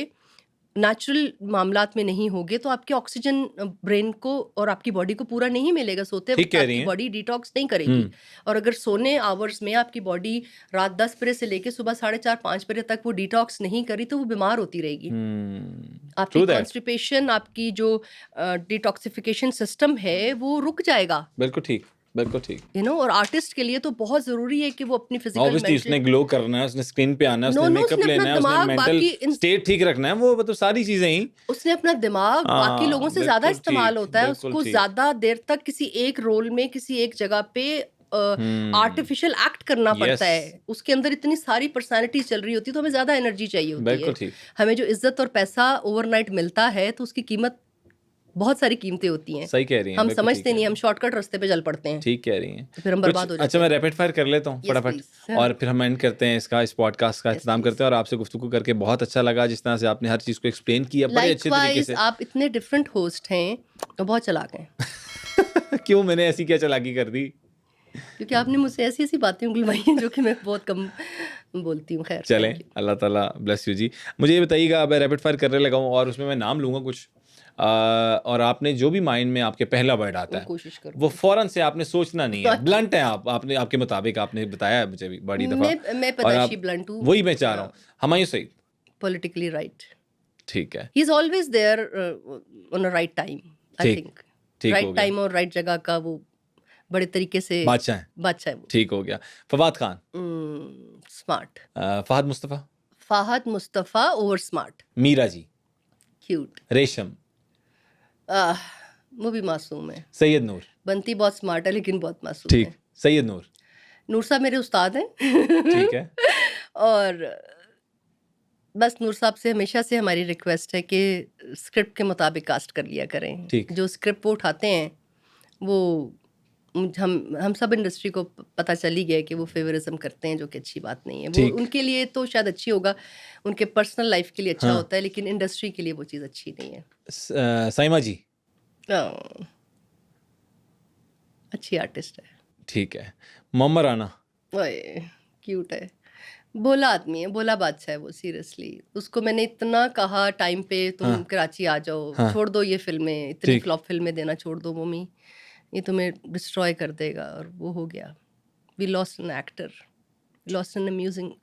नेचुरल मामलात में नहीं होगे, तो आपके ऑक्सीजन ब्रेन को और आपकी बॉडी को पूरा नहीं मिलेगा। सोते ठीक वक्त कह रही आपकी हैं। बॉडी डिटॉक्स नहीं करेगी, और अगर सोने आवर्स में आपकी बॉडी रात 10 बजे से लेके सुबह 4:30-5 बजे तक वो डिटॉक्स नहीं करी, तो वो बीमार होती रहेगी। आपकी ट्रू दैट। कॉन्स्टिपेशन, आपकी जो डिटॉक्सिफिकेशन सिस्टम है वो रुक जाएगा, बिल्कुल ठीक, बिल्कुल ठीक। और आर्टिस्ट के लिए तो बहुत ज़रूरी है कि वो अपनी फिजिकल ऑब्वियसली उसने मेंटल ग्लो करना है, उसने स्क्रीन पे आना है, नो उसने नो मेकअप उसने अपना लेना है, उसने दिमाग मेंटल बाकी स्टेट ठीक रखना है, वो मतलब सारी चीजें ही। उसने अपना दिमाग बाकी लोगों से ज़्यादा बिल्कुल इस्तेमाल ठीक, होता है, बिल्कुल उसको ठीक। ज़्यादा देर तक किसी एक रोल में, किसी एक जगह पे आर्टिफिशियल एक्ट करना पड़ता यस, है। उसके अंदर इतनी सारी पर्सनैलिटीज चल रही होती है, तो हमें ज़्यादा एनर्जी चाहिए होती बिल्कुल है। ठीक। हमें जो इज्जत और पैसा ओवरनाइट मिलता है, तो उसकी कीमत, बहुत सारी कीमतें होती हैं, सही कह रही हैं, हम बिल्कुल ठीक समझते कह नहीं, रही हम हैं। शॉर्टकट रास्ते पे चल पड़ते हैं, ठीक कह रही हैं। तो फिर हम कुछ बर्बाद हो अच्छा, जाते मैं हैं। रैपिड फायर कर लेता हूँ यस फटाफट, प्लीज। और फिर हम एंड करते हैं इस पॉडकास्ट का यस इख्तिताम प्लीज। करते हैं। और आपसे गुफ्तगू करके बहुत अच्छा लगा, जिस तरह से आपने हर चीज़ को एक्सप्लेन किया बड़े अच्छे तरीके लाइकवाइज से। आप इतने डिफरेंट होस्ट हैं, तो बहुत चालाक हैं, क्यों, मैंने ऐसी क्या चालाकी कर दी? क्योंकि आपने मुझसे ऐसी ऐसी बातें उगलवाई हैं जो कि मैं बहुत कम बोलती हूँ। खैर, चलें, थैंक यू। अल्लाह ताला ब्लेस यू जी। मुझे ये बताइएगा, अब मैं रैपिड फायर करने लगा हूँ और उसमें मैं नाम लूँगा कुछ, और आपने जो भी माइंड में आपके पहला वर्ड आता मैं है कोशिश वो करूँगी। फ़ौरन से आपने सोचना नहीं है, अच्छा। ब्लंट है आप, आपने आपके मुताबिक आपने बताया है मुझे भी बड़ी दफ़ा, मैं और पैदाइशी आप ब्लंट हूँ, वही मैं चाह रहा हूँ। Humayun Saeed, politically right. ठीक है, he is always there on a right time, I ठीक, थिंक। ठीक हो राइट गया। टाइम और राइट जगह का वो बड़े तरीके से बादशाह हैं, बादशाह है वो। ठीक हो गया। Fawad Khan, smart. Fahad Mustafa, Fahad Mustafa over smart. Meera ji, cute. Resham, वो भी मासूम है। सैयद नूर, बनती बहुत स्मार्ट है लेकिन बहुत मासूम ठीक, है। सैयद नूर, नूर साहब मेरे उस्ताद हैं। ठीक है, और बस नूर साहब से हमेशा से हमारी रिक्वेस्ट है कि स्क्रिप्ट के मुताबिक कास्ट कर लिया करें। ठीक। जो स्क्रिप्ट वो उठाते हैं वो हम सब इंडस्ट्री को पता चल ही गया है कि वो फेवरिज्म करते हैं, जो कि अच्छी बात नहीं है। वो ठीक। उनके लिए तो शायद अच्छी होगा, उनके पर्सनल लाइफ के लिए अच्छा हाँ। होता है, लेकिन इंडस्ट्री के लिए वो चीज़ अच्छी नहीं है। साइमा जी, अच्छी आर्टिस्ट है, ठीक है। मोहम्मद राना, ओए क्यूट है, भोला आदमी है, भोला बादशाह है वो। सीरियसली उसको मैंने इतना कहा टाइम पे, तुम हाँ। कराची आ जाओ, हाँ। छोड़ दो ये फिल्में, इतनी ठीक। फ्लॉप फिल्में देना छोड़ दो मम्मी, ये तुम्हें डिस्ट्रॉय कर देगा, और वो हो गया। We lost an actor. lost an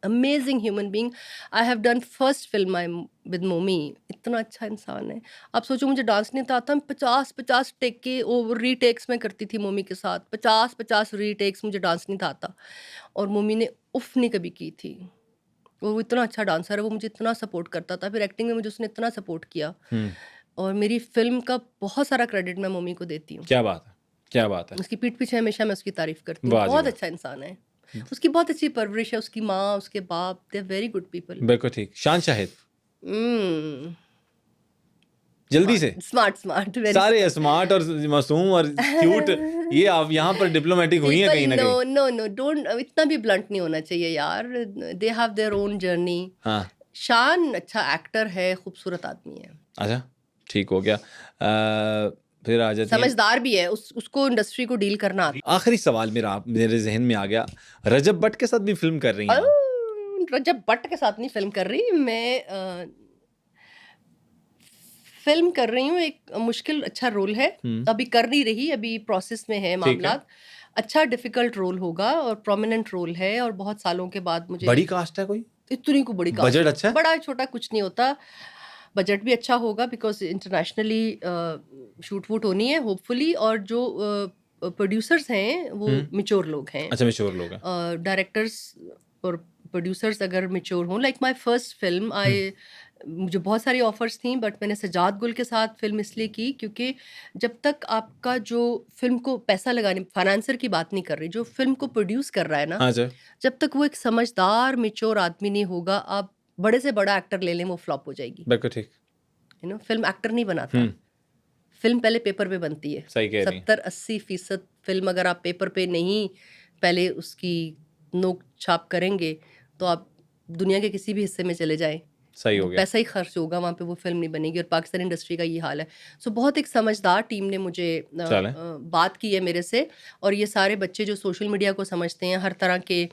amazing human being. I have done first film with मोमी, इतना अच्छा इंसान है। आप सोचो मुझे डांस नहीं आता, मैं 50-50 टेक के ओवर रीटेक्स में करती थी मोमी के साथ, 50-50 रीटेक्स, मुझे डांस नहीं था आता और मोमी ने उफ नहीं कभी की थी। वो इतना अच्छा डांसर है, वो मुझे इतना सपोर्ट करता था, फिर एक्टिंग में मुझे उसने इतना सपोर्ट किया और मेरी फिल्म का बहुत सारा क्रेडिट मैं मोमी को देती हूँ। क्या बात है, क्या बात है। उसकी पीठ पीछे हमेशा मैं उसकी तारीफ करती हूँ, वाह जी बहुत वाह। अच्छा इंसान है, उसकी बहुत अच्छी परवरिश है, उसकी माँ, उसके बाप, they are very good people. बिल्कुल ठीक। शान शाहिद, जल्दी से। स्मार्ट वेरी सारे स्मार्ट और मासूम और क्यूट, ये आप यहाँ पर डिप्लोमेटिक हुई हैं कहीं ना कहीं। नो डोंट, इतना भी ब्लंट नहीं होना चाहिए यार, दे हैव देयर ओन जर्नी। हाँ शान अच्छा एक्टर है, खूबसूरत आदमी है, अच्छा ठीक हो गया। फिर आ जाते हैं, समझदार भी है, उसको इंडस्ट्री को डील करना आता आखिरी सवाल मेरे जहन में आ गया, रजब भट्ट के साथ भी फिल्म कर रही हैं आप। है। रजब भट्ट के साथ नहीं फिल्म कर रही मैं, फिल्म कर रही हूँ, एक मुश्किल अच्छा रोल है, अभी कर नहीं रही, अभी प्रोसेस में है मामला। अच्छा डिफिकल्ट रोल होगा और प्रोमिनेंट रोल है और बहुत सालों के बाद मुझे बड़ी कास्ट है कोई? इतनी को बड़ी कास्ट, बजट अच्छा है? बड़ा छोटा कुछ नहीं होता, बजट भी अच्छा होगा बिकॉज इंटरनेशनली शूट वूट होनी है होपफुली, और जो प्रोड्यूसर्स हैं वो मिच्योर लोग हैं। अच्छा मिच्योर लोग हैं। डायरेक्टर्स और प्रोड्यूसर्स अगर मिच्योर हों, लाइक माय फर्स्ट फिल्म मुझे बहुत सारी ऑफर्स थी, बट मैंने सजाद गुल के साथ फिल्म इसलिए की क्योंकि जब तक आपका जो फिल्म को पैसा लगाने, फाइनेंसर की बात नहीं कर रही, जो फिल्म को प्रोड्यूस कर रहा है ना, हाँ सर। जब तक वो एक समझदार मिच्योर आदमी नहीं होगा, आप बड़े से बड़ा एक्टर ले लें वो फ्लॉप हो जाएगी। बिल्कुल ठीक। फिल्म एक्टर नहीं बनाता, फिल्म पहले पेपर पे बनती है। सही कह रही हैं। 70-80% फिल्म अगर आप पेपर पे नहीं पहले उसकी नोक छाप करेंगे तो आप दुनिया के किसी भी हिस्से में चले जाएं, सही हो गया। पैसा ही खर्च होगा, वहाँ पे वो फिल्म नहीं बनेगी। और पाकिस्तान इंडस्ट्री का ये हाल है। सो बहुत एक समझदार टीम ने मुझे बात की है मेरे से, और ये सारे बच्चे जो सोशल मीडिया को समझते हैं, हर तरह के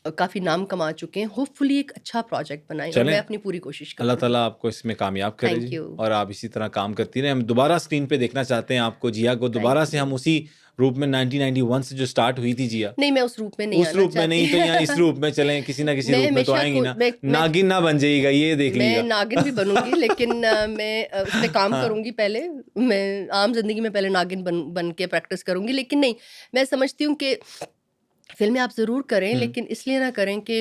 काफ़ी नाम कमा चुके हैं, होपफुली एक अच्छा प्रोजेक्ट बनाएं और मैं अपनी पूरी कोशिश करूँ। अल्लाह ताला आपको इसमें कामयाब करे जी, और आप इसी तरह काम करती रहें। हम दोबारा स्क्रीन पे देखना चाहते हैं आपको, जिया को दोबारा से, हम उसी रूप में 1991 से जो स्टार्ट हुई थी जिया। नहीं, मैं उस रूप में नहीं, उस रूप में नहीं तो यहाँ इस रूप में चलें, किसी ना किसी रूप में तो आएंगी ना। नागिन ना बन जाइएगा, ये देख लीजिएगा। मैं नागिन भी बनूंगी लेकिन मैं उस पर काम करूंगी पहले, मैं आम जिंदगी में पहले नागिन बन के प्रैक्टिस करूंगी। लेकिन नहीं, मैं समझती हूँ कि फिल्में आप ज़रूर करें, लेकिन इसलिए ना करें कि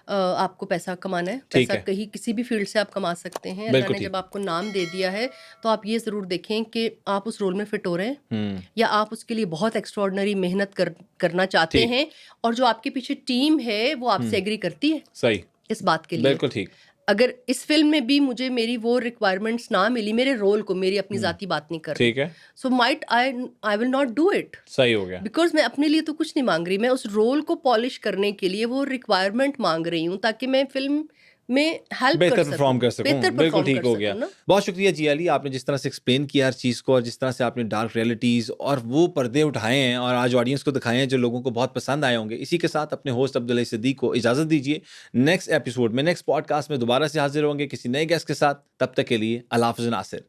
आपको पैसा कमाना है। पैसा कहीं किसी भी फील्ड से आप कमा सकते हैं। अल्लाह ने जब आपको नाम दे दिया है तो आप ये ज़रूर देखें कि आप उस रोल में फिट हो रहे हैं, या आप उसके लिए बहुत एक्स्ट्रॉर्डनरी मेहनत करना चाहते हैं, और जो आपके पीछे टीम है वो आपसे एग्री करती है सही इस बात के लिए। बिल्कुल ठीक। अगर इस फिल्म में भी मुझे मेरी वो रिक्वायरमेंट्स ना मिली, मेरे रोल को, मेरी अपनी जाती बात नहीं कर रही, ठीक है, so might I will not do it. सही हो गया, बिकॉज मैं अपने लिए तो कुछ नहीं मांग रही, मैं उस रोल को पॉलिश करने के लिए वो रिक्वायरमेंट मांग रही हूँ ताकि मैं फिल्म में हेल्प बेहतर परफॉर्म कर सकूं। बिल्कुल ठीक हो गया। बहुत शुक्रिया जिया अली, आपने जिस तरह से एक्सप्लेन किया हर चीज़ को, और जिस तरह से आपने डार्क रियलिटीज़ और वो पर्दे उठाए हैं और आज ऑडियंस को दिखाए हैं जो लोगों को बहुत पसंद आए होंगे। इसी के साथ अपने होस्ट अब्दुल हई सिद्दीक को इजाज़त दीजिए। नेक्स्ट एपिसोड में, नेक्स्ट पॉडकास्ट में दोबारा से हाजिर होंगे किसी नए गेस्ट के साथ। तब तक के लिए अल्लाह हाफ़िज़ नासिर।